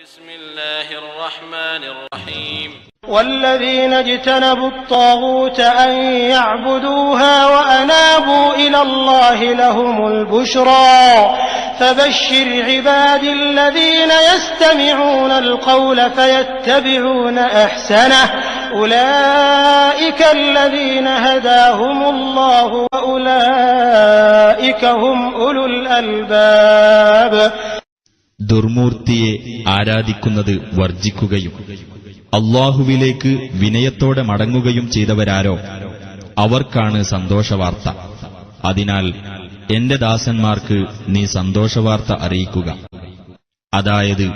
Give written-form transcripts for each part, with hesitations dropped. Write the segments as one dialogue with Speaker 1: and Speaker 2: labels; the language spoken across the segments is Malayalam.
Speaker 1: بسم الله الرحمن الرحيم
Speaker 2: والذين اجتنبوا الطاغوت أن يعبدوها وأنابوا إلى الله لهم البشرى فبشر عبادي الذين يستمعون القول فيتبعون أحسنه أولئك الذين هداهم الله وأولئك هم أولو الألباب.
Speaker 3: ദുർമൂർത്തിയെ ആരാധിക്കുന്നത് വർജിക്കുകയും അല്ലാഹുവിലേക്ക് വിനയത്തോടെ മടങ്ങുകയും ചെയ്തവരാരോ അവർക്കാണ് സന്തോഷവാർത്ത. അതിനാൽ എന്റെ ദാസന്മാർക്ക് നീ സന്തോഷവാർത്ത അറിയിക്കുക. അതായത്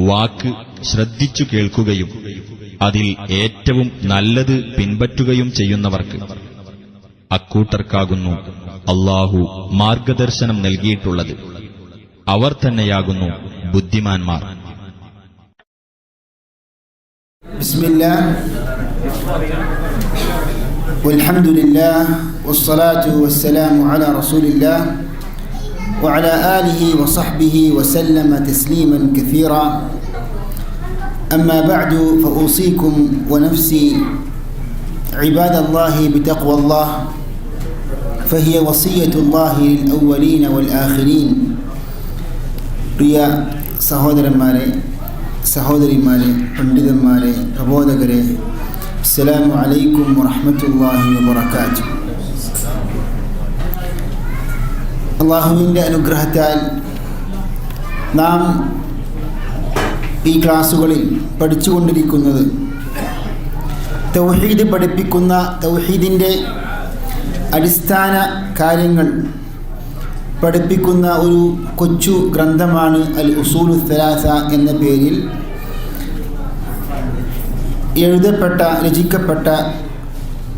Speaker 3: വാക്ക് ശ്രദ്ധിച്ചു കേൾക്കുകയും അതിൽ ഏറ്റവും നല്ലത് പിൻപറ്റുകയും ചെയ്യുന്നവർക്ക്. അക്കൂട്ടർക്കാകുന്നു അല്ലാഹു മാർഗദർശനം നൽകിയിട്ടുള്ളത്. അവർ തന്നെയാകുന്നു ബുദ്ധിമാന്മാർ.
Speaker 4: ബിസ്മില്ലാഹ് വൽഹംദുലില്ലാഹ് വസ്സലാത്തു വസ്സലാമു അലാ റസൂലില്ലാഹ് വഅലാ ആലിഹി വസഹ്ബിഹി വസല്ലമ തസ്ലീമൻ കസീറാ. അമ്മാ ബഅദു ഫഊസീകും വനഫ്സി ഇബാദല്ലാഹി ബിതഖ്വല്ലാഹ് ഫഹിയ വസിയ്യത്തുല്ലാഹി ലിൽ-അവ്വലീന വൽ-ആഖിരീൻ. പ്രിയ സഹോദരന്മാരെ, സഹോദരിമാരെ, പണ്ഡിതന്മാരെ, പ്രബോധകരെ, അസ്സലാമു അലൈക്കും വറഹ്മത്തുള്ളാഹി വബറകാതുഹു. അല്ലാഹുവിൻ്റെ അനുഗ്രഹത്താൽ നാം ഈ ക്ലാസ്സുകളിൽ പഠിച്ചുകൊണ്ടിരിക്കുന്നത് തൗഹീദ് പഠിപ്പിക്കുന്ന തൗഹീദിൻ്റെ അടിസ്ഥാന കാര്യങ്ങൾ പഠിപ്പിക്കുന്ന ഒരു കൊച്ചു ഗ്രന്ഥമാണ് അൽ ഉസൂലു സലാസ എന്ന പേരിൽ രചിക്കപ്പെട്ട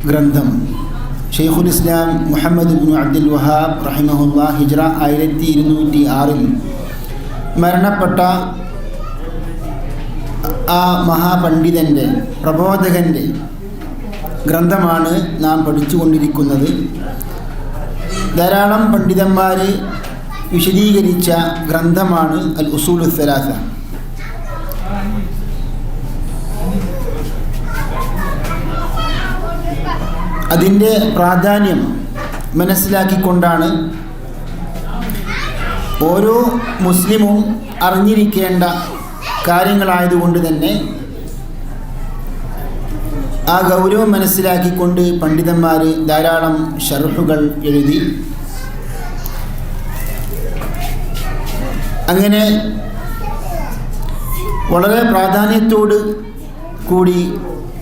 Speaker 4: ഗ്രന്ഥം. ഷെയ്ഖുൽ ഇസ്ലാം മുഹമ്മദ് ഇബ്നു അബ്ദുൽ വഹാബ് റഹിമഹുല്ലാഹ് ഹിജ്റ 1206 മരണപ്പെട്ട ആ മഹാപണ്ഡിതൻ്റെ പ്രബോധകൻ്റെ ഗ്രന്ഥമാണ് നാം പഠിച്ചുകൊണ്ടിരിക്കുന്നത്. ധാരാളം പണ്ഡിതന്മാർ വിശദീകരിച്ച ഗ്രന്ഥമാണ് അൽ ഉസൂലു സലാസ. അതിൻ്റെ പ്രാധാന്യം മനസ്സിലാക്കിക്കൊണ്ടാണ് ഓരോ മുസ്ലിമും അറിഞ്ഞിരിക്കേണ്ട കാര്യങ്ങളായതുകൊണ്ട് തന്നെ ആ ഗൗരവം മനസ്സിലാക്കിക്കൊണ്ട് പണ്ഡിതന്മാർ ധാരാളം ശർഹുകൾ എഴുതി. അങ്ങനെ വളരെ പ്രാധാന്യത്തോട് കൂടി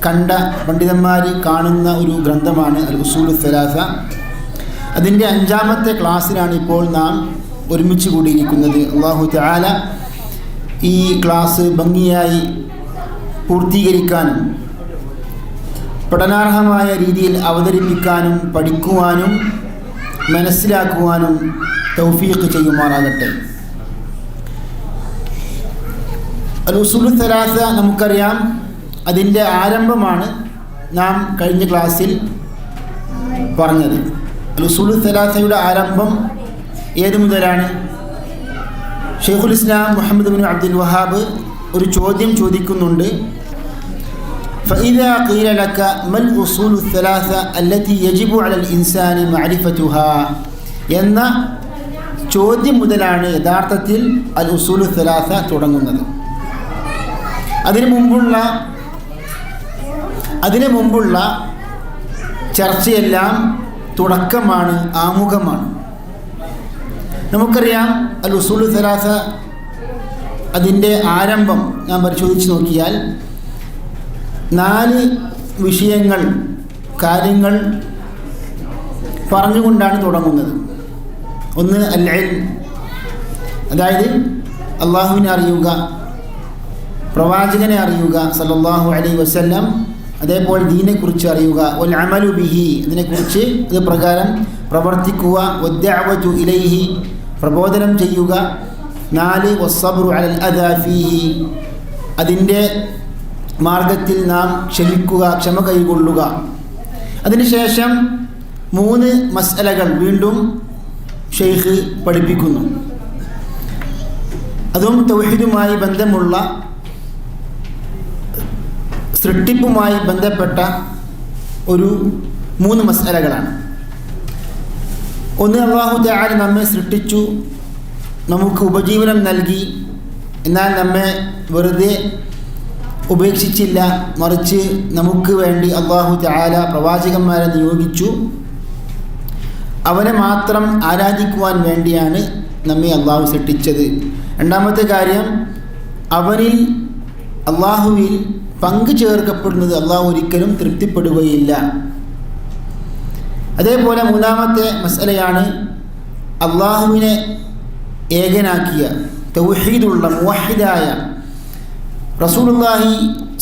Speaker 4: കണ്ട പണ്ഡിതന്മാർ കാണുന്ന ഒരു ഗ്രന്ഥമാണ് അൽ ഉസൂലു സലാസ. അതിൻ്റെ 5ാമത്തെ ക്ലാസ്സിലാണ് ഇപ്പോൾ നാം ഒരുമിച്ച് കൂടിയിരിക്കുന്നത്. അല്ലാഹു തആല ഈ ക്ലാസ് ഭംഗിയായി പൂർത്തീകരിക്കാനും പഠനാർഹമായ രീതിയിൽ അവതരിപ്പിക്കാനും പഠിക്കുവാനും മനസ്സിലാക്കുവാനും തൗഫീഖ് ചെയ്യുമാറാകട്ടെ. അൽ ഉസൂലു സലാസ നമുക്കറിയാം, അതിൻ്റെ ആരംഭമാണ് നാം കഴിഞ്ഞ ക്ലാസ്സിൽ പറഞ്ഞത്. അൽ ഉസൂലു സലാസയുടെ ആരംഭം ഏതു മുതലാണ്? ഷെയ്ഖുൽ ഇസ്ലാം മുഹമ്മദ് ഇബ്നു അബ്ദുൽ വഹാബ് ഒരു ചോദ്യം ചോദിക്കുന്നുണ്ട്. فإذا قيل لك ما الأصول الثلاثة التي يجب على الإنسان معرفتها എന്ന ചോദ്യം മുതലാണ് യഥാർത്ഥത്തിൽ അൽ ഉസൂലു സലാസ തുടങ്ങുന്നത്. അതിനു മുമ്പുള്ള ചർച്ചയെല്ലാം തുടക്കമാണ്, ആമുഖമാണ്. നമുക്കറിയാം അൽ ഉസൂലു സലാസ അതിൻ്റെ ആരംഭം നാം പരിശോധിച്ച് നോക്കിയാൽ 4 വിഷയങ്ങൾ, കാര്യങ്ങൾ പറഞ്ഞുകൊണ്ടാണ് തുടങ്ങുന്നത്. ഒന്ന് അൽ ഇൽം, അതായത് അള്ളാഹുവിനെ അറിയുക, പ്രവാചകനെ അറിയുക സല്ലല്ലാഹു അലൈഹി വസല്ലം, അതേപോലെ ദീനെക്കുറിച്ച് അറിയുക, വൽ അമലു ബിഹി, അതിനെക്കുറിച്ച് ഇത് പ്രകാരം പ്രവർത്തിക്കുക, വദ്ദഅവതു ഇലൈഹി, പ്രബോധനം ചെയ്യുക. 4 വസ്സബ്റു അലൽ അദാ ഫീഹി, അതിൻ്റെ മാർഗത്തിൽ നാം ക്ഷമ കൈകൊള്ളുക. അതിനുശേഷം 3 മസ്അലകൾ വീണ്ടും ഷെയ്ഖ് പഠിപ്പിക്കുന്നു. അതും തൗഹീദുമായി ബന്ധമുള്ള സൃഷ്ടിപ്പുമായി ബന്ധപ്പെട്ട ഒരു 3 മസ്അലകളാണ്. ഒന്ന്, അല്ലാഹു തആല നമ്മെ സൃഷ്ടിച്ചു, നമുക്ക് ഉപജീവനം നൽകി, എന്നാൽ നമ്മെ വെറുതെ ഉപേക്ഷിച്ചില്ല, മറിച്ച് നമുക്ക് വേണ്ടി അല്ലാഹു തആല പ്രവാചകന്മാരെ നിയോഗിച്ചു. അവനെ മാത്രം ആരാധിക്കുവാൻ വേണ്ടിയാണ് നമ്മെ അല്ലാഹു സൃഷ്ടിച്ചത്. രണ്ടാമത്തെ കാര്യം, അവനിൽ അല്ലാഹുവിൽ പങ്കു ചേർക്കപ്പെടുന്നത് അല്ലാഹു ഒരിക്കലും തൃപ്തിപ്പെടുകയില്ല. അതേപോലെ മൂന്നാമത്തെ മസ്അലയാണ് അല്ലാഹുവിനെ ഏകനാക്കിയ തൗഹീദുള്ള മുവഹിദായ റസൂലുള്ളാഹി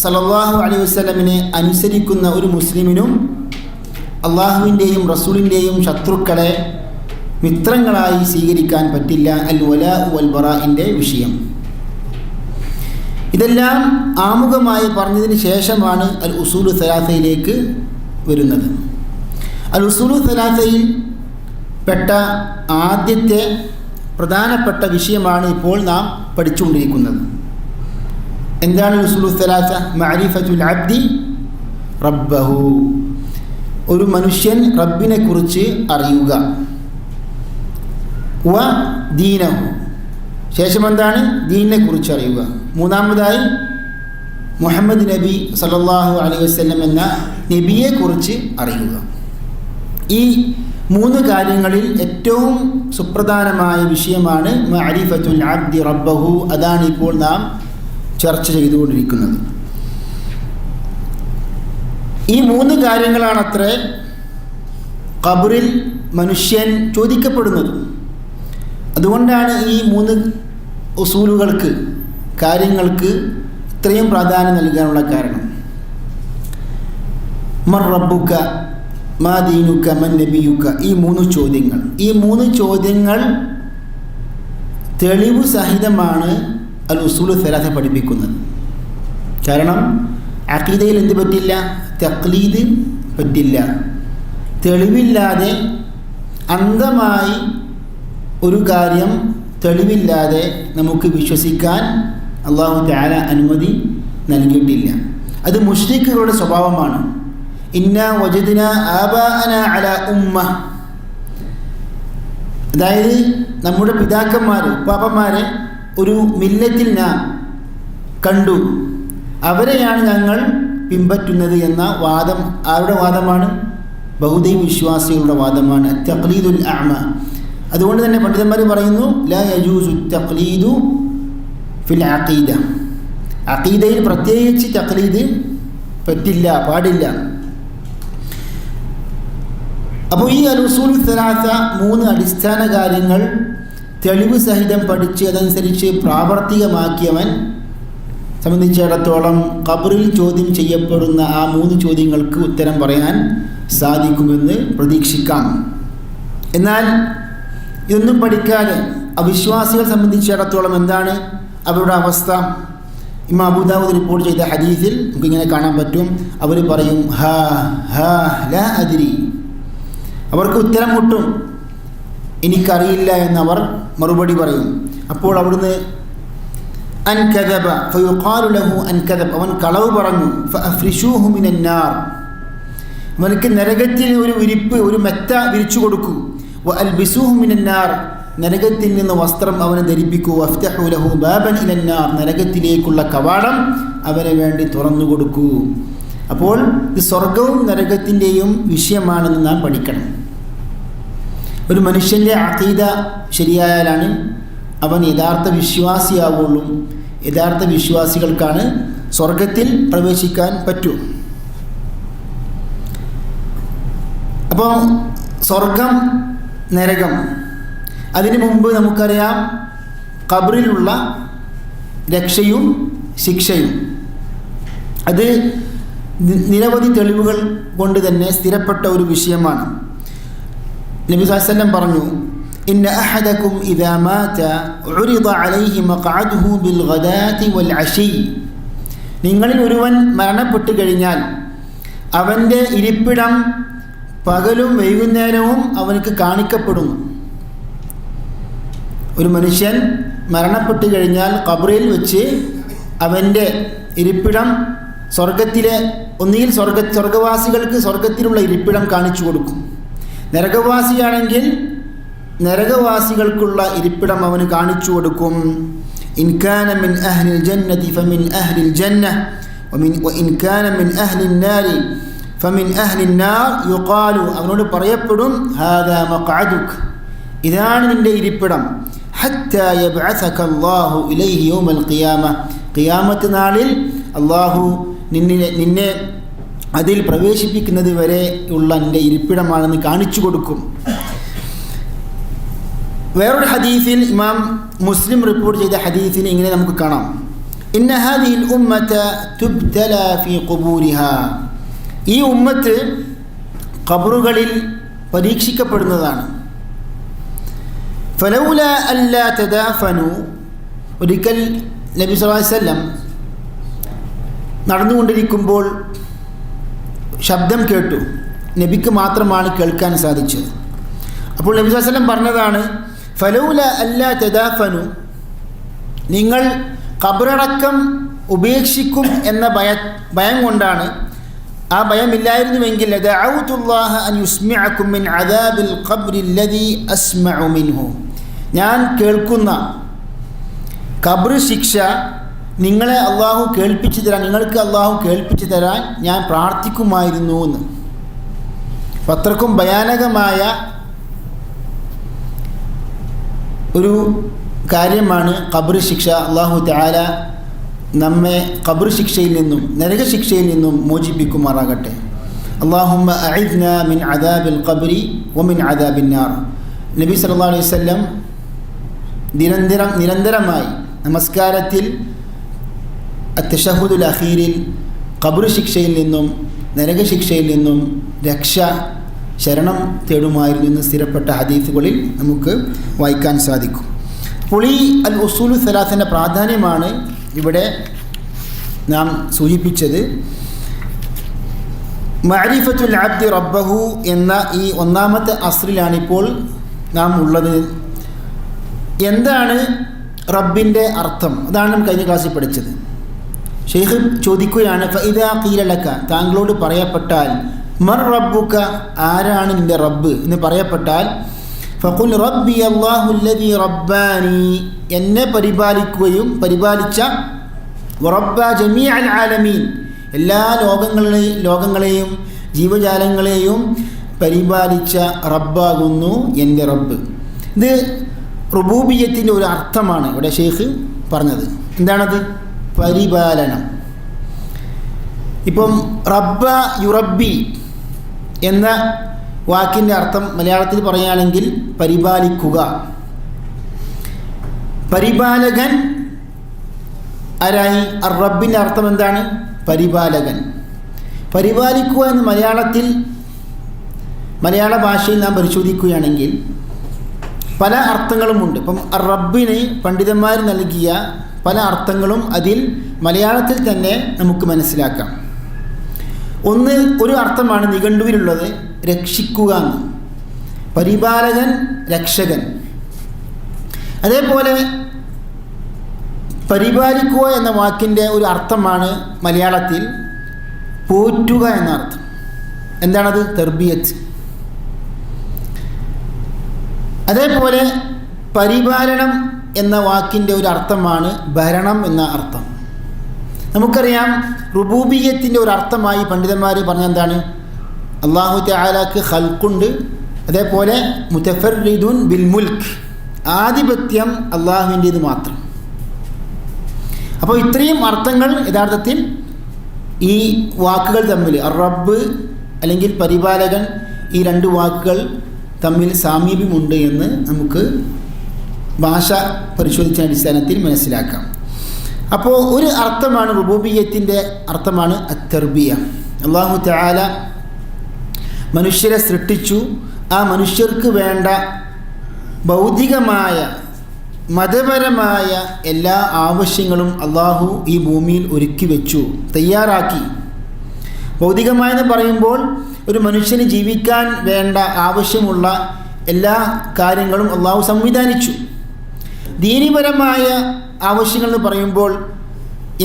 Speaker 4: സ്വല്ലല്ലാഹു അലൈഹി വസല്ലമിനെ അനുസരിക്കുന്ന ഒരു മുസ്ലിമിനും അല്ലാഹുവിൻ്റെയും റസൂലിൻ്റെയും ശത്രുക്കളെ മിത്രങ്ങളായി സ്വീകരിക്കാൻ പറ്റില്ല. അൽ വലാ വൽ ബറാഇൻ്റെ വിഷയം. ഇതെല്ലാം ആമുഖമായി പറഞ്ഞതിന് ശേഷമാണ് അൽ ഉസൂലു സലാസയിലേക്ക് വരുന്നത്. അൽ ഉസൂലു സലാസയിൽ പെട്ട ആദ്യത്തെ പ്രധാനപ്പെട്ട വിഷയമാണ് ഇപ്പോൾ നാം പഠിച്ചുകൊണ്ടിരിക്കുന്നത്. എന്താണ് ഉസൂലു സലാസ? മഅരിഫത്തുൽ അബ്ദി റബ്ബഹു, ഒരു മനുഷ്യൻ റബ്ബിനെ കുറിച്ച് അറിയുക. വ ദീനഹു, ശേഷം എന്താണ്? ദീനിനെ കുറിച്ച് അറിയുക. മൂന്നാമതായി മുഹമ്മദ് നബി സല്ലല്ലാഹു അലൈഹി വസല്ലം എന്ന നബിയെ കുറിച്ച് അറിയുക. ഈ 3 കാര്യങ്ങളിൽ ഏറ്റവും സുപ്രധാനമായ വിഷയമാണ് മഅരിഫത്തുൽ അബ്ദി റബ്ബഹു. അതാണ് ഇപ്പോൾ നാം ചർച്ച ചെയ്തുകൊണ്ടിരിക്കുന്നത്. ഈ 3 കാര്യങ്ങളാണത്രേ ഖബറിൽ മനുഷ്യൻ ചോദിക്കപ്പെടുന്നത്. അതുകൊണ്ടാണ് ഈ 3 ഉസൂലുകൾക്ക്, കാര്യങ്ങൾക്ക് ഇത്രയും പ്രാധാന്യം നൽകാനുള്ള കാരണം. മൻ റബ്ബുക, മാ ദീനുക, മൻ നബിയുക, ഈ 3 ചോദ്യങ്ങൾ. ഈ 3 ചോദ്യങ്ങൾ തെളിവ് സഹിതമാണ് അൽ ഉസൂലു സലാസ പഠിപ്പിക്കുന്നത്. കാരണം അഖീദയിൽ എന്ത് പറ്റില്ല? തഖ്ലീദ് പറ്റില്ല. തെളിവില്ലാതെ അന്ധമായി ഒരു കാര്യം തെളിവില്ലാതെ നമുക്ക് വിശ്വസിക്കാൻ അല്ലാഹു തആല അനുമതി നൽകിയിട്ടില്ല. അത് മുശ്രിക്കുകളുടെ സ്വഭാവമാണ്. ഇന്നാ വജദ്നാ ആബാഅനാ അലാ ഉമ്മ, അതായത് നമ്മുടെ പിതാക്കന്മാർ, ഉപ്പാപ്പന്മാരെ ഒരു മില്ലത്തിൽ നാം കണ്ടു, അവരെയാണ് ഞങ്ങൾ പിൻപറ്റുന്നത് എന്ന വാദം ആരുടെ വാദമാണ്? ബഹുദൈവ വിശ്വാസികളുടെ വാദമാണ്. തഖ്ലീദുൽ അഅമ. അതുകൊണ്ട് തന്നെ പണ്ഡിതന്മാർ പറയുന്നു, ലാ യജൂസു തഖ്ലീദു ഫിൽ അഖീദ, അഖീദയിൽ പ്രത്യേകിച്ച് തഖ്ലീദ് പറ്റില്ല, പാടില്ല. അപ്പോൾ ഈ അൽ ഉസൂലു സലാസ 3 അടിസ്ഥാന കാര്യങ്ങൾ തെളിവ് സഹിതം പഠിച്ച് അതനുസരിച്ച് പ്രാവർത്തികമാക്കിയവൻ സംബന്ധിച്ചിടത്തോളം ഖബറിൽ ചോദ്യം ചെയ്യപ്പെടുന്ന ആ 3 ചോദ്യങ്ങൾക്ക് ഉത്തരം പറയാൻ സാധിക്കുമെന്ന് പ്രതീക്ഷിക്കാം. എന്നാൽ ഇതൊന്നും പഠിക്കാതെ അവിശ്വാസികൾ സംബന്ധിച്ചിടത്തോളം എന്താണ് അവരുടെ അവസ്ഥ? ഇമാം അബൂ ദാവൂദ് റിപ്പോർട്ട് ചെയ്ത ഹദീസിൽ നമുക്കിങ്ങനെ കാണാൻ പറ്റും. അവർ പറയും ഹാ ഹാ ലാ അദ്രി, അവർക്ക് ഉത്തരം മുട്ടും, എനിക്കറിയില്ല എന്നവർ മറുപടി പറയും. അപ്പോൾ അവിടുന്ന് അൻകദബ ഫയുഖാലു ലഹു അൻകദബ, അവൻ കളവ് പറഞ്ഞു. ഫഅഫ്രിശൂഹു മിനൻ നാർ, അവനക്ക് നരകത്തിൽ ഒരു വിരിപ്പ്, ഒരു മെത്ത വിരിച്ചു കൊടുക്കൂ. വഅൽബിസൂഹു മിനൻ നാർ, നരകത്തിൽ നിന്ന് വസ്ത്രം അവനെ ധരിപ്പിക്കൂ. വഫ്തഹു ലഹു ബാബൻ ഇലൻ നാർ, നരകത്തിലേക്കുള്ള കവാടം അവന് വേണ്ടി തുറന്നു കൊടുക്കൂ. അപ്പോൾ ഇത് സ്വർഗവും നരകത്തിൻ്റെയും വിഷയമാണെന്ന് നാം പഠിക്കണം. ഒരു മനുഷ്യൻ്റെ അഖീദ ശരിയായാലാണ് അവൻ യഥാർത്ഥ വിശ്വാസിയാവുള്ളൂ. യഥാർത്ഥ വിശ്വാസികൾക്കാണ് സ്വർഗത്തിൽ പ്രവേശിക്കാൻ പറ്റൂ. അപ്പോൾ സ്വർഗം, നരകം, അതിനു മുമ്പ് നമുക്കറിയാം ഖബറിലുള്ള രക്ഷയും ശിക്ഷയും. അത് നിരവധി തെളിവുകൾ കൊണ്ട് തന്നെ സ്ഥിരപ്പെട്ട ഒരു വിഷയമാണ്. നബി സല്ലല്ലാഹു അലൈഹി വസല്ലം പറഞ്ഞു, ഇന്ന അഹദകും ഇദാ മാത ഉരിദ അലൈഹി മഖഅദുഹു ബിൽ ഗദാതി വൽ അശി, നിങ്ങളിൽ ഒരുവൻ മരണപ്പെട്ടു കഴിഞ്ഞാൽ അവൻ്റെ ഇരിപ്പിടം പകലും വൈകുന്നേരവും അവനക്ക് കാണിക്കപ്പെടുന്നു. ഒരു മനുഷ്യൻ മരണപ്പെട്ടു കഴിഞ്ഞാൽ ഖബറിൽ വെച്ച് അവൻ്റെ ഇരിപ്പിടം സ്വർഗത്തിലെ ഒന്നുകിൽ സ്വർഗവാസികൾക്ക് സ്വർഗത്തിലുള്ള ഇരിപ്പിടം കാണിച്ചു കൊടുക്കും. നരകവാസിയാണെങ്കിൽ നരകവാസികൾക്കുള്ള ഇരിപ്പിടം അവന് കാണിച്ചു കൊടുക്കും. ഇൻ കാന മിൻ അഹ്ലിൽ ജന്നതി ഫമിൻ അഹ്ലിൽ ജന്ന വഇൻ കാന മിൻ അഹ്ലിൻ നാരി ഫമിൻ അഹ്ലിൻ നാർ യുഖാലു, അവനോട് പറയപ്പെടും ഹാദാ മഖ്അദുക, ഇതാണ് നിന്റെ ഇരിപ്പിടം. ഹത്താ യബ്അസക അല്ലാഹു ഇലൈഹി യൗമൽ ഖിയാമ, ഖിയാമത്ത് നാളിൽ അല്ലാഹു നിന്നെ അതിൽ പ്രവേശിപ്പിക്കുന്നത് വരെ ഉള്ള നിന്റെ ഇരിപ്പിടമാണെന്ന് കാണിച്ചു കൊടുക്കും. വേറൊരു ഹദീസിൽ ഇമാം മുസ്ലിം റിപ്പോർട്ട് ചെയ്ത ഹദീസിൽ ഇങ്ങനെ നമുക്ക് കാണാം, ഇന്ന ഹാദിഹിൽ ഉമ്മത തുബ്തല ഫീ ഖുബൂരിഹാ, ഈ ഉമ്മത്ത് ഖബറുകളിൽ പരീക്ഷിക്കപ്പെടുന്നതാണ്. ഫലൗല അല്ലാ തദാഫനു, ഒരിക്കൽ നബി സല്ലല്ലാഹു അലൈഹി വസല്ലം നടന്നുകൊണ്ടിരിക്കുമ്പോൾ ശബ്ദം കേട്ടു. നബിക്ക് മാത്രമാണ് കേൾക്കാൻ സാധിച്ചത്. അപ്പോൾ നബി സല്ലല്ലാഹു അലൈഹി വസല്ലം പറഞ്ഞതാണ്, ഫലൗല അല്ലാ തദാഫനു, നിങ്ങൾ ഖബറടക്കം ഉപേക്ഷിക്കും എന്ന ഭയം കൊണ്ടാണ്, ആ ഭയമില്ലായിരുന്നുവെങ്കിൽ ലദഅഉതുല്ലാഹ അൻ യുസ്മിഅകും മിൻ അദാബിൽ ഖബ്രി അല്ലദീ അസ്മഉ മിൻഹു, ഞാൻ കേൾക്കുന്ന ഖബർ ശിക്ഷ നിങ്ങളെ അള്ളാഹു കേൾപ്പിച്ചു തരാൻ, നിങ്ങൾക്ക് അള്ളാഹു കേൾപ്പിച്ചു തരാൻ ഞാൻ പ്രാർത്ഥിക്കുമായിരുന്നു എന്ന്. അത്രക്കും ഭയാനകമായ ഒരു കാര്യമാണ് ഖബർ ശിക്ഷ. അള്ളാഹു തആല നമ്മെ ഖബർ ശിക്ഷയിൽ നിന്നും നരകശിക്ഷയിൽ നിന്നും മോചിപ്പിക്കുമാറാകട്ടെ. അല്ലാഹുമ്മ അഇദ്നാ മിൻ അദാബിൽ ഖബ്രി വമിൻ അദാബിൻ നാർ. നബി സല്ലല്ലാഹു അലൈഹി വസല്ലം നിരന്തരമായി നമസ്കാരത്തിൽ അത്തശഹുദുൽ അഖീറിൽ ഖബർ ശിക്ഷയിൽ നിന്നും നരകശിക്ഷയിൽ നിന്നും ശരണം തേടുമായിരുന്നു എന്ന് സ്ഥിരപ്പെട്ട ഹദീസുകളിൽ നമുക്ക് വായിക്കാൻ സാധിക്കും. അപ്പോൾ ഈ അൽ ഉസൂലു സലാസിൻ്റെ പ്രാധാന്യമാണ് ഇവിടെ നാം സൂചിപ്പിച്ചത്. മഅരിഫത്തുൽ അബ്ദി റബ്ബഹു എന്ന ഈ ഒന്നാമത്തെ അസ്റിലാണിപ്പോൾ നാം ഉള്ളത്. എന്താണ് റബ്ബിൻ്റെ അർത്ഥം? അതാണ് നാം കഴിഞ്ഞ ക്ലാസ്സിൽ പഠിച്ചത്. ഷെയ്ഖ് ചോദിക്കുകയാണ്, ഫഇദാ ഖീല ലക, താങ്കളോട് പറയപ്പെട്ടാൽ, മർ റബ്ബുക, ആരാണ് നിൻ്റെ റബ്ബ് എന്ന് പറയപ്പെട്ടാൽ, ഫഖുൽ റബ്ബി അല്ലാഹു അല്ലദീ റബ്ബാനി, എന്നെ പരിപാലിച്ച വറബ്ബ ജമീഅൽ ആലമീൻ, എല്ലാ ലോകങ്ങളെയും ജീവജാലങ്ങളെയും പരിപാലിച്ച റബ്ബാകുന്നു എൻ്റെ റബ്ബ്. ഇത് റുബൂബിയ്യത്തിൻ്റെ ഒരു അർത്ഥമാണ് ഇവിടെ ഷെയ്ഖ് പറഞ്ഞത്. എന്താണത്? പരിപാലനം. ഇപ്പം റബ്ബ യുറബ്ബി എന്ന വാക്കിൻ്റെ അർത്ഥം മലയാളത്തിൽ പറയുകയാണെങ്കിൽ പരിപാലിക്കുക. പരിപാലകൻ ആരായി? റബ്ബിൻ്റെ അർത്ഥം എന്താണ്? പരിപാലകൻ. പരിപാലിക്കുക എന്ന് മലയാള ഭാഷയിൽ നാം പരിശോധിക്കുകയാണെങ്കിൽ പല അർത്ഥങ്ങളുമുണ്ട്. ഇപ്പം റബ്ബിന് പണ്ഡിതന്മാർ നൽകിയ പല അർത്ഥങ്ങളും അതിൽ മലയാളത്തിൽ തന്നെ നമുക്ക് മനസ്സിലാക്കാം. ഒരു അർത്ഥമാണ് നിഘണ്ടുവിലുള്ളത്, രക്ഷിക്കുക എന്ന്. പരിപാലകൻ, രക്ഷകൻ. അതേപോലെ പരിപാലിക്കുക എന്ന വാക്കിൻ്റെ ഒരു അർത്ഥമാണ് മലയാളത്തിൽ പോറ്റുക എന്ന അർത്ഥം. എന്താണത്? തർബിയത്ത്. അതേപോലെ പരിപാലനം എന്ന വാക്കിൻ്റെ ഒരു അർത്ഥമാണ് ഭരണം എന്ന അർത്ഥം. നമുക്കറിയാം റുബൂബിയ്യത്തിൻ്റെ ഒരു അർത്ഥമായി പണ്ഡിതന്മാർ പറഞ്ഞ എന്താണ്? അല്ലാഹു തആലക്ക് ഖൽഖുണ്ട്, അതേപോലെ മുതഫർരിദുൻ ബിൽ മുൽക്ക്, ആധിപത്യം അള്ളാഹുവിൻ്റേത് മാത്രം. അപ്പോൾ ഇത്രയും അർത്ഥങ്ങൾ യഥാർത്ഥത്തിൽ ഈ വാക്കുകൾ തമ്മിൽ, റബ്ബ് അല്ലെങ്കിൽ പരിപാലകൻ, ഈ രണ്ട് വാക്കുകൾ തമ്മിൽ സാമീപ്യമുണ്ട് എന്ന് നമുക്ക് ഭാഷ പരിശോധിച്ച അടിസ്ഥാനത്തിൽ മനസ്സിലാക്കാം. അപ്പോൾ ഒരു അർത്ഥമാണ് റുബൂബിയ്യത്തിൻ്റെ അർത്ഥമാണ് അത്തർബിയ. അല്ലാഹു തആല മനുഷ്യരെ സൃഷ്ടിച്ചു. ആ മനുഷ്യർക്ക് വേണ്ട ഭൗതികമായ മതപരമായ എല്ലാ ആവശ്യങ്ങളും അള്ളാഹു ഈ ഭൂമിയിൽ ഒരുക്കി വെച്ചു, തയ്യാറാക്കി. ഭൗതികമായെന്ന് പറയുമ്പോൾ ഒരു മനുഷ്യന് ജീവിക്കാൻ വേണ്ട ആവശ്യമുള്ള എല്ലാ കാര്യങ്ങളും അള്ളാഹു സംവിധാനിച്ചു. ദീനിപരമായ ആവശ്യങ്ങൾ എന്ന് പറയുമ്പോൾ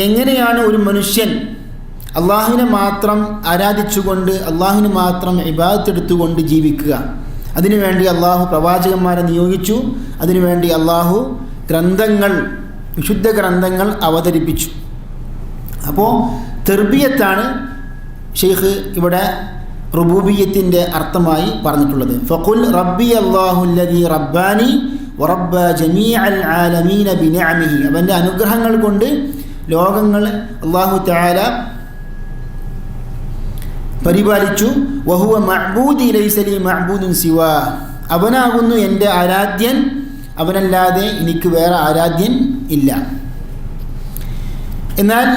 Speaker 4: എങ്ങനെയാണ് ഒരു മനുഷ്യൻ അള്ളാഹുവിനെ മാത്രം ആരാധിച്ചുകൊണ്ട് അള്ളാഹുവിന് മാത്രം ഇബാദത്ത് എടുത്തുകൊണ്ട് ജീവിക്കുക? അതിനുവേണ്ടി അള്ളാഹു പ്രവാചകന്മാരെ നിയോഗിച്ചു. അതിനുവേണ്ടി അള്ളാഹു വിശുദ്ധ ഗ്രന്ഥങ്ങൾ അവതരിപ്പിച്ചു. അപ്പോൾ തെർബിയത്താണ് ഷെയ്ഖ് ഇവിടെ റുബൂബിയത്തിൻ്റെ അർത്ഥമായി പറഞ്ഞിട്ടുള്ളത്. ഫഖുൽ റബ്ബി അല്ലാഹുല്ലദീ റബ്ബാനി വറബ്ബ ജമീഅൽ ആലമീന ബിനിഅമിഹി. അവൻ്റെ അനുഗ്രഹങ്ങൾ കൊണ്ട് ലോകങ്ങൾ അല്ലാഹു തആല പരിപാലിച്ചു. വഹുവ മഅബൂദി ലൈസ ലീ മഅബൂദുൻ സിവാ. അവനാകുന്നു എൻ്റെ ആരാധ്യൻ, അവനല്ലാതെ എനിക്ക് വേറെ ആരാധ്യൻ ഇല്ല. എന്നാൽ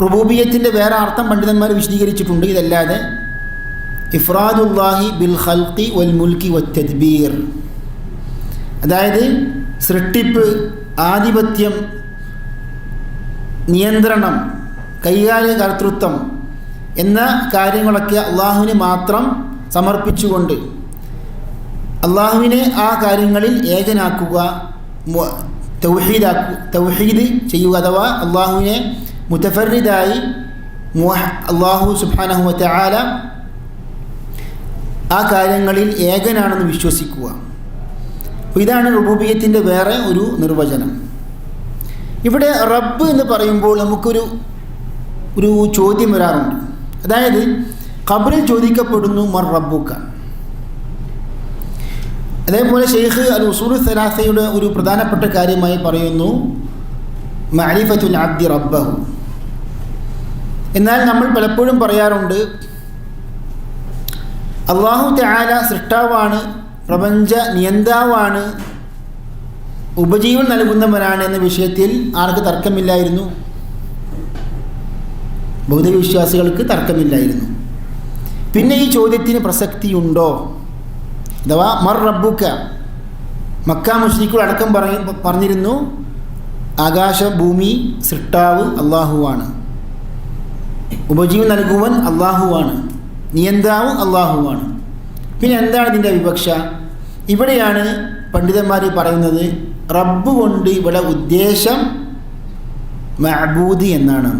Speaker 4: റുബൂബിയത്തിൻ്റെ വേറെ അർത്ഥം പണ്ഡിതന്മാർ വിശദീകരിച്ചിട്ടുണ്ട്. ഇതല്ലാതെ ഇഫ്രാദുല്ലാഹി ബിൽ ഖൽഖി വൽ മുൽക്കി വത്തദ്ബീർ, അതായത് സൃഷ്ടിപ്പ്, ആധിപത്യം, നിയന്ത്രണം, കൈകാര്യകർത്തൃത്വം എന്ന കാര്യങ്ങളൊക്കെ അള്ളാഹുവിന് മാത്രം സമർപ്പിച്ചുകൊണ്ട് അള്ളാഹുവിനെ ആ കാര്യങ്ങളിൽ ഏകനാക്കുക, തൗഹീദ് ചെയ്യുക. അഥവാ അള്ളാഹുവിനെ മുതഫർരിദായി അള്ളാഹു സുബ്ഹാനഹു വ തആല ആ കാര്യങ്ങളിൽ ഏകനാണെന്ന് വിശ്വസിക്കുക. അപ്പോൾ ഇതാണ് റുബൂബിയത്തിൻ്റെ വേറെ ഒരു നിർവചനം. ഇവിടെ റബ്ബ് എന്ന് പറയുമ്പോൾ നമുക്കൊരു ചോദ്യം വരാറുണ്ട്. അതായത് ഖബറിൽ ചോദിക്കപ്പെടുന്നു മർ റബ്ബുക. അതേപോലെ ഷെയ്ഖ് അൽ ഉസൂലു സലാസയുടെ ഒരു പ്രധാനപ്പെട്ട കാര്യമായി പറയുന്നു മഅരിഫത്തുൽ അബ്ദി റബ്ബഹു. എന്നാൽ നമ്മൾ പലപ്പോഴും പറയാറുണ്ട് അല്ലാഹു തആല സൃഷ്ടാവാണ്, പ്രപഞ്ച നിയന്താവാണ്, ഉപജീവൻ നൽകുന്നവനാണ് എന്ന വിഷയത്തിൽ ആർക്ക് തർക്കമില്ലായിരുന്നു? ബൗദ്ധ വിശ്വാസികൾക്ക് തർക്കമില്ലായിരുന്നു. പിന്നെ ഈ ചോദ്യത്തിന് പ്രസക്തിയുണ്ടോ? അഥവാ മർ റബ്ബുക, മക്ക മുശ്രിക്കുകൾ അടക്കം പറഞ്ഞിരുന്നു ആകാശ ഭൂമി സൃഷ്ടാവ് അള്ളാഹുവാണ്, ഉപജീവൻ നൽകുവൻ അള്ളാഹുവാണ്, നിയന്താവ് അള്ളാഹുവാണ്. പിന്നെ എന്താണ് ഇതിൻ്റെ വിവക്ഷ? ഇവിടെയാണ് പണ്ഡിതന്മാർ പറയുന്നത് റബ്ബ് കൊണ്ട് ഇവിടെ ഉദ്ദേശം മഅബൂദ് എന്നാണ്.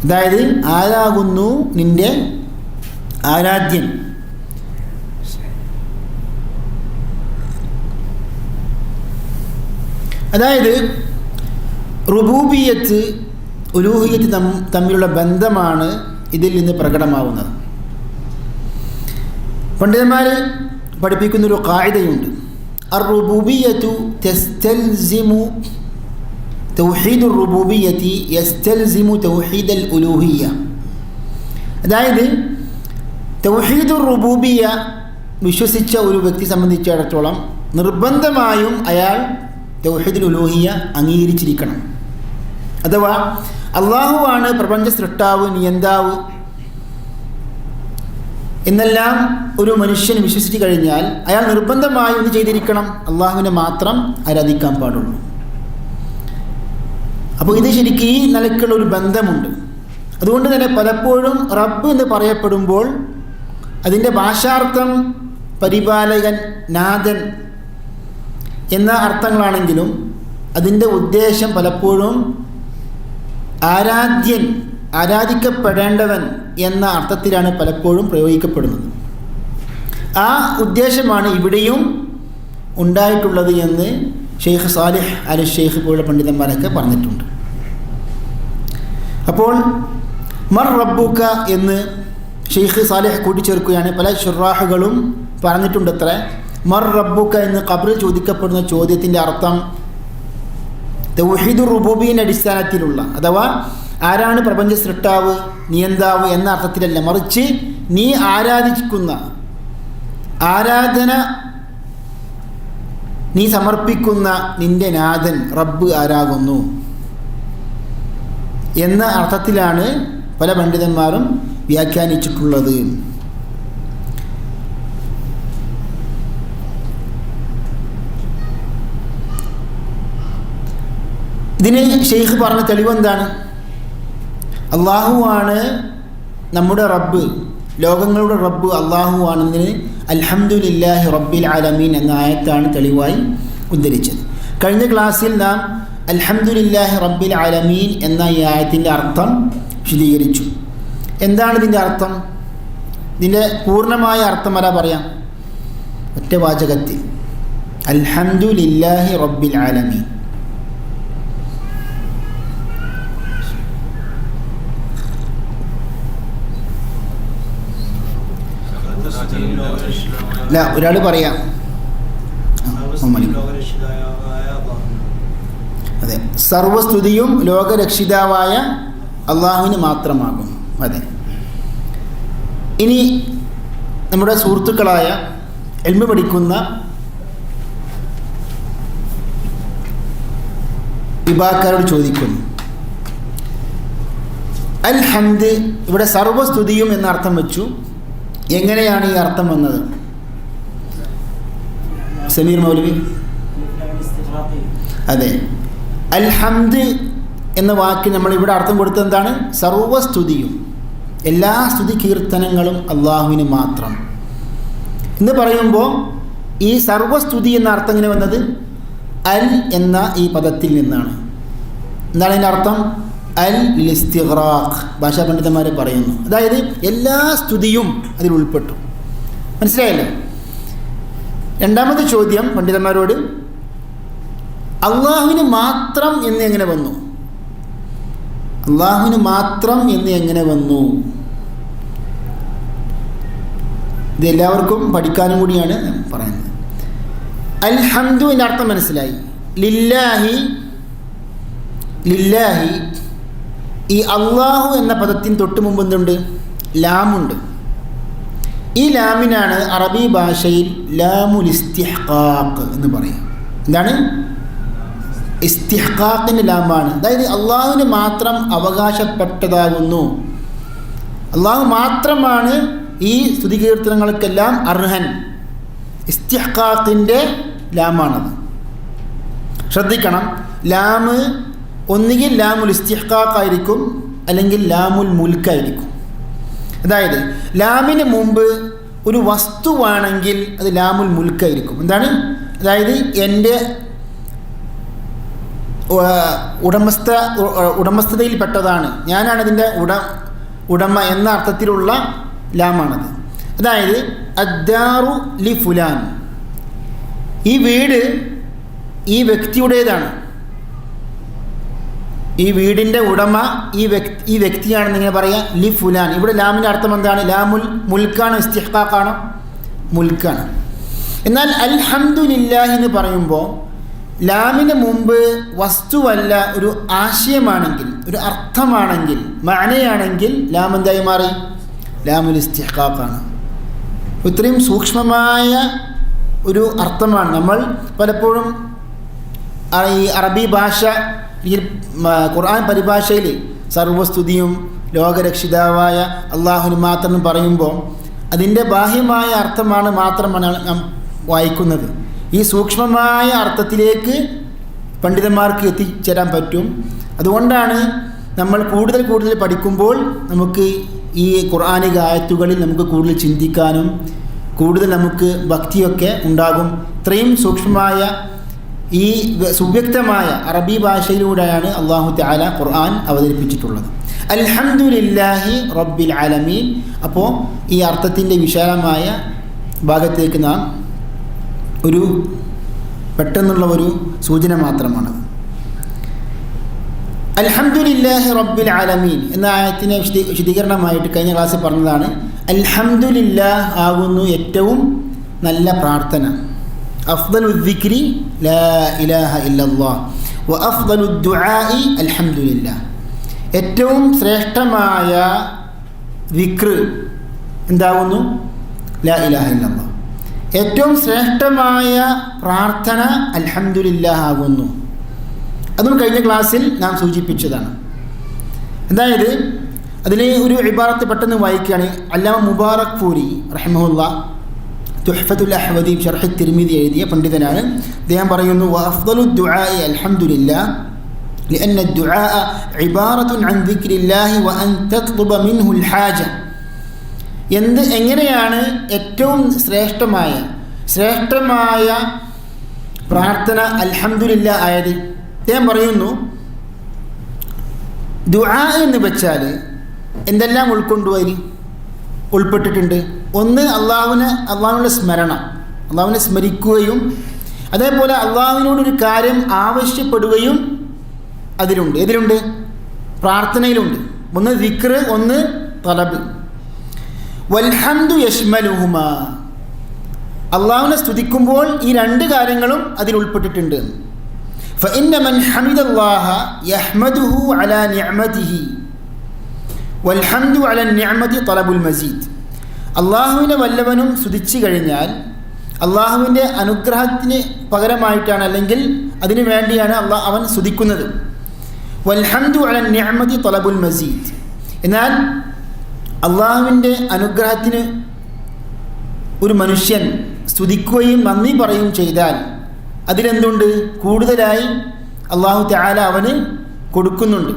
Speaker 4: അതായത് ആരാകുന്നു നിന്റെ ആരാധ്യൻ? അതായത് റുബൂബിയത്ത് ഉലൂഹിയത്ത് തമ്മിലുള്ള ബന്ധമാണ് ഇതിൽ നിന്ന് പ്രകടമാവുന്നത്. പണ്ഡിതന്മാർ പഠിപ്പിക്കുന്നൊരു ഖാഇദയുണ്ട്. അർ-റുബൂബിയ്യതു തസ്തൽസിമു തൗഹീദുർ റുബൂബിയ്യതി യസ്തൽസിമു തൗഹീദൽ ഉലൂഹിയ്യ. അതായത് തൗഹീദുർ റുബൂബിയ്യ വിശ്വസിച്ച ഒരു വ്യക്തി സംബന്ധിച്ചിടത്തോളം നിർബന്ധമായും അയാൾ തൗഹീദുൽ ഉലൂഹിയ്യ അംഗീകരിച്ചിരിക്കണം. അഥവാ അള്ളാഹുവാണ് പ്രപഞ്ച സൃഷ്ടാവ്, നിയന്താവ് എന്നെല്ലാം ഒരു മനുഷ്യൻ വിശ്വസിച്ച് കഴിഞ്ഞാൽ അയാൾ നിർബന്ധമായും എന്ത് ചെയ്തിരിക്കണം? അള്ളാഹുവിനെ മാത്രം ആരാധിക്കാൻ പാടുള്ളൂ. അപ്പോൾ ഇത് ശരിക്കും ഈ നിലക്കുള്ള ഒരു ബന്ധമുണ്ട്. അതുകൊണ്ട് തന്നെ പലപ്പോഴും റബ്ബ് എന്ന് പറയപ്പെടുമ്പോൾ അതിൻ്റെ ഭാഷാർത്ഥം പരിപാലകൻ, നാഥൻ എന്ന അർത്ഥങ്ങളാണെങ്കിലും അതിൻ്റെ ഉദ്ദേശം പലപ്പോഴും ആരാധ്യൻ, ആരാധിക്കപ്പെടേണ്ടവൻ എന്ന അർത്ഥത്തിലാണ് പലപ്പോഴും പ്രയോഗിക്കപ്പെടുന്നത്. ആ ഉദ്ദേശമാണ് ഇവിടെയും ഉണ്ടായിട്ടുള്ളത് എന്ന് ഷെയ്ഖ് സാലിഹ് അൽ ഷെയ്ഖ് പോലുള്ള പണ്ഡിതന്മാരൊക്കെ പറഞ്ഞിട്ടുണ്ട്. അപ്പോൾ മർ റബ്ബുക എന്ന് ഷെയ്ഖ് സാലിഹ് കൂട്ടിച്ചേർക്കുകയാണ്. പല ശുറാഹുകളും പറഞ്ഞിട്ടുണ്ട് അത്ര. മർ റബ്ബുക എന്ന് ഖബറിൽ ചോദിക്കപ്പെടുന്ന ചോദ്യത്തിൻ്റെ അർത്ഥം തൗഹീദുർ റുബൂബിയ്യയുടെ അടിസ്ഥാനത്തിലുള്ള, അഥവാ ആരാണ് പ്രപഞ്ച സൃഷ്ടാവ്, നിയന്താവ് എന്ന അർത്ഥത്തിലല്ല, മറിച്ച് നീ ആരാധിക്കുന്ന, ആരാധന നീ സമർപ്പിക്കുന്ന നിന്റെ നാഥൻ റബ്ബ് ആരാകുന്നു എന്ന അർത്ഥത്തിലാണ് പല പണ്ഡിതന്മാരും വ്യാഖ്യാനിച്ചിട്ടുള്ളത്. ഇതിന് ഷെയ്ഖ് പറഞ്ഞ തെളിവെന്താണ്? അള്ളാഹുവാണ് നമ്മുടെ റബ്ബ്, ലോകങ്ങളുടെ റബ്ബ് അള്ളാഹു ആണെന്നതിന് അൽഹംദുലില്ലാഹി റബ്ബിൽ ആലമീൻ എന്ന ആയത്താണ് തെളിവായി ഉദ്ധരിച്ചത്. കഴിഞ്ഞ ക്ലാസ്സിൽ നാം അൽഹംദുലില്ലാഹി റബ്ബിൽ ആലമീൻ എന്ന ഈ ആയത്തിൻ്റെ അർത്ഥം വിശദീകരിച്ചു. എന്താണ് ഇതിൻ്റെ അർത്ഥം? ഇതിൻ്റെ പൂർണ്ണമായ അർത്ഥം വരാ പറയാം ഒറ്റ വാചകത്തിൽ, അൽഹംദുലില്ലാഹി റബ്ബിൽ ആലമീൻ. അല്ല, ഒരാൾ പറയാം. അതെ, സർവസ്തുതിയും ലോകരക്ഷിതാവായ അള്ളാഹുവിന് മാത്രമാകുന്നു. അതെ. ഇനി നമ്മുടെ സുഹൃത്തുക്കളായ ഇൽമു പഠിക്കുന്ന വിഭാഗക്കാരോട് ചോദിക്കുന്നു, അൽ ഹംദ് ഇവിടെ സർവസ്തുതിയും എന്ന അർത്ഥം വെച്ചു. എങ്ങനെയാണ് ഈ അർത്ഥം വന്നത്? സമീർ മൗലവി. അതെ, അൽ ഹംദ് എന്ന വാക്ക് നമ്മൾ ഇവിടെ അർത്ഥം കൊടുത്തത് എന്താണ്? സർവസ്തുതിയും, എല്ലാ സ്തുതി കീർത്തനങ്ങളും അള്ളാഹുവിന് മാത്രം എന്ന് പറയുമ്പോൾ ഈ സർവസ്തുതി എന്ന അർത്ഥം ഇങ്ങനെ വന്നത് അൽ എന്ന ഈ പദത്തിൽ നിന്നാണ്. എന്താണ് അതിൻ്റെ അർത്ഥം? അൽ ഇസ്തിഗ്റാഖ് ഭാഷാ പണ്ഡിതന്മാർ പറയുന്നു. അതായത് എല്ലാ സ്തുതിയും അതിൽ ഉൾപ്പെട്ടു. മനസ്സിലായല്ലോ? രണ്ടാമത്തെ ചോദ്യം പണ്ഡിതന്മാരോട്, അള്ളാഹുവിന് മാത്രം എന്ന് എങ്ങനെ വന്നു? അള്ളാഹുവിന് മാത്രം എന്ന് എങ്ങനെ വന്നു? ഇത് എല്ലാവർക്കും പഠിക്കാനും കൂടിയാണ് പറയുന്നത്. അൽ ഹംദു എൻ്റെ അർത്ഥം മനസ്സിലായി. ലില്ലാഹി, ലില്ലാഹി ഈ അള്ളാഹു എന്ന പദത്തിന് തൊട്ട് മുമ്പ് എന്തുണ്ട്? ലാമുണ്ട്. ഈ ലാമിനാണ് അറബി ഭാഷയിൽ ലാമുൽ ഇസ്തിഹ്ഖാഖ് എന്ന് പറയും. എന്താണ്? ഇസ്തിഹ്ഖാഖിൻ്റെ ലാമാണ്. അതായത് അള്ളാഹുവിന് മാത്രം അവകാശപ്പെട്ടതാകുന്നു, അള്ളാഹു മാത്രമാണ് ഈ സ്തുതികീർത്തനങ്ങൾക്കെല്ലാം അർഹൻ. ഇസ്തിഹ്ഖാഖിൻ്റെ ലാമാണത്. ശ്രദ്ധിക്കണം, ലാമ് ഒന്നുകിൽ ലാമുൽ ഇസ്തിഹ്ഖാഖ് ആയിരിക്കും, അല്ലെങ്കിൽ ലാമുൽ മുൽക്കായിരിക്കും. അതായത് ലാമിന് മുമ്പ് ഒരു വസ്തുവാണെങ്കിൽ അത് ലാമുൽ മുൽക്കായിരിക്കും. എന്താണ്? അതായത് എൻ്റെ ഉടമസ്ഥതയിൽപ്പെട്ടതാണ്, ഞാനാണ് അതിൻ്റെ ഉടമ എന്ന അർത്ഥത്തിലുള്ള ലാമാണത്. അതായത് അദ്ദാറു ലി ഫുലാൻ, ഈ വീട് ഈ വ്യക്തിയുടേതാണ്, ഈ വീടിൻ്റെ ഉടമ ഈ വ്യക്തിയാണെന്ന് ഇങ്ങനെ പറയാം. ലി ഫുലാൻ, ഇവിടെ ലാമിൻ്റെ അർത്ഥം എന്താണ്? ലാമുൽ മുൽക്കാണ്, ഇസ്തിഹ്ഖാഖാണ്, മുൽക്കാണ്. എന്നാൽ അൽഹംദുലില്ലാഹി എന്ന് പറയുമ്പോൾ ലാമിന് മുമ്പ് വസ്തുവല്ല, ഒരു ആശയമാണെങ്കിൽ, ഒരു അർത്ഥമാണെങ്കിൽ, മഅനയാണെങ്കിൽ ലാം എന്തായി മാറി? ലാമുൽ ഇസ്തിഹ്ഖാഖാണ്. ഇത്രയും സൂക്ഷ്മമായ ഒരു അർത്ഥമാണ്. നമ്മൾ പലപ്പോഴും ഈ അറബി ഭാഷ, ഈ ഖുർആൻ പരിഭാഷയിൽ സർവസ്തുതിയും ലോകരക്ഷിതാവായ അള്ളാഹുവിന് മാത്രം പറയുമ്പോൾ അതിൻ്റെ ബാഹ്യമായ അർത്ഥമാണ് മാത്രമാണ് നാം വായിക്കുന്നത്. ഈ സൂക്ഷ്മമായ അർത്ഥത്തിലേക്ക് പണ്ഡിതന്മാർക്ക് എത്തിച്ചേരാൻ പറ്റും. അതുകൊണ്ടാണ് നമ്മൾ കൂടുതൽ പഠിക്കുമ്പോൾ നമുക്ക് ഈ ഖുർആനിക ആയത്തുകളിൽ നമുക്ക് കൂടുതൽ ചിന്തിക്കാനും കൂടുതൽ നമുക്ക് ഭക്തിയൊക്കെ ഉണ്ടാകും. ഇത്രയും സൂക്ഷ്മമായ ഈ സുവ്യക്തമായ അറബി ഭാഷയിലൂടെയാണ് അല്ലാഹു തആല ഖുർആൻ അവതരിപ്പിച്ചിട്ടുള്ളത്. അൽഹംദുലില്ലാഹി റബ്ബിൽ ആലമീൻ. അപ്പോൾ ഈ അർത്ഥത്തിൻ്റെ വിശാലമായ ഭാഗത്തേക്ക് നാം ഒരു പെട്ടെന്നുള്ള ഒരു സൂചന മാത്രമാണ്. അൽഹംദുലില്ലാഹി റബ്ബിൽ ആലമീൻ എന്ന ആയത്തിനെ വിശദീകരണമായിട്ട് കഴിഞ്ഞ ക്ലാസ്സിൽ പറഞ്ഞതാണ്. അൽഹംദുലില്ലാഹ് ആകുന്നു ഏറ്റവും നല്ല പ്രാർത്ഥന. അഫ്ദലു ദിക്രി ലാ ഇലാഹ ഇല്ലല്ലാഹ് വ അഫ്ദലു ദുആഇ അൽഹംദുലില്ലാഹ്. ഏറ്റവും ശ്രേഷ്ഠമായ ദിക്ർ എന്താകുന്നു? ലാ ഇലാഹ ഇല്ലല്ലാഹ്. ഏറ്റവും ശ്രേഷ്ഠമായ പ്രാർത്ഥന അൽഹംദുലില്ലാഹ് ആകുന്നു. അതും കഴിഞ്ഞ ക്ലാസ്സിൽ നാം സൂചിപ്പിച്ചതാണ്. അതായത് അതിലെ ഒരു ഇബാറത്ത് പെട്ടെന്ന് വായിക്കുകയാണ്. അല്ലാമ മുബാറക് ഫൂരി റഹിമഹുല്ലാഹ് തുഹ്ഫത്തുൽ അഹ്വദി ശർഹ് തിർമിദി എഴുതിയ പണ്ഡിതനാണ്. അദ്ദേഹം പറയുന്നു, വഅഫ്ദലു ദുആഇ അൽഹംദുലില്ലാഹ് لأن الدعاء عبارة عن ذكر الله وأن تطلب منه الحاجة. എങ്ങനെയാണ് ഏറ്റവും ശ്രേഷ്ഠമായ പ്രാർത്ഥന അൽഹംദുലില്ലാ ആയത്? അദ്ദേഹം പറയുന്നു, ദുആ എന്ന് വെച്ചാൽ എന്തെല്ലാം ഉൾപ്പെട്ടിട്ടുണ്ട്? ഒന്ന്, അള്ളാഹുവിൻ്റെ സ്മരണ, അള്ളാഹുവിനെ സ്മരിക്കുകയും അതേപോലെ അള്ളാഹുവിനോടൊരു കാര്യം ആവശ്യപ്പെടുകയും അതിലുണ്ട്. ഏതിലുണ്ട്? പ്രാർത്ഥനയിലുണ്ട്. ഒന്ന് ദിക്ർ, ഒന്ന് തലബ്. വൽഹംദു യശ്മലുഹുമാ, അള്ളാഹുവിനെ സ്തുതിക്കുമ്പോൾ ഈ രണ്ട് കാര്യങ്ങളും അതിൽ ഉൾപ്പെട്ടിട്ടുണ്ട്. ഫഇന്ന മൻ ഹമിദല്ലാഹ യഹ്മദുഹു അലാ നിഅമതിഹി വൽഹംദു അലാ നിഅമതി തലബുൽ മസീദ്. അള്ളാഹുവിനെ വല്ലവനും സ്തുതിച്ചു കഴിഞ്ഞാൽ അള്ളാഹുവിൻ്റെ അനുഗ്രഹത്തിന് പകരമായിട്ടാണ്, അല്ലെങ്കിൽ അതിനു വേണ്ടിയാണ് അവൻ സ്തുതിക്കുന്നത്. വൽഹംദു അലാ നിഅമതി തലബുൽ മസീദ്. എന്നാൽ അള്ളാഹുവിൻ്റെ അനുഗ്രഹത്തിന് ഒരു മനുഷ്യൻ സ്തുതിക്കുകയും നന്ദി പറയുകയും ചെയ്താൽ അതിലെന്തുണ്ട്? കൂടുതലായി അള്ളാഹു തആല അവന് കൊടുക്കുന്നുണ്ട്.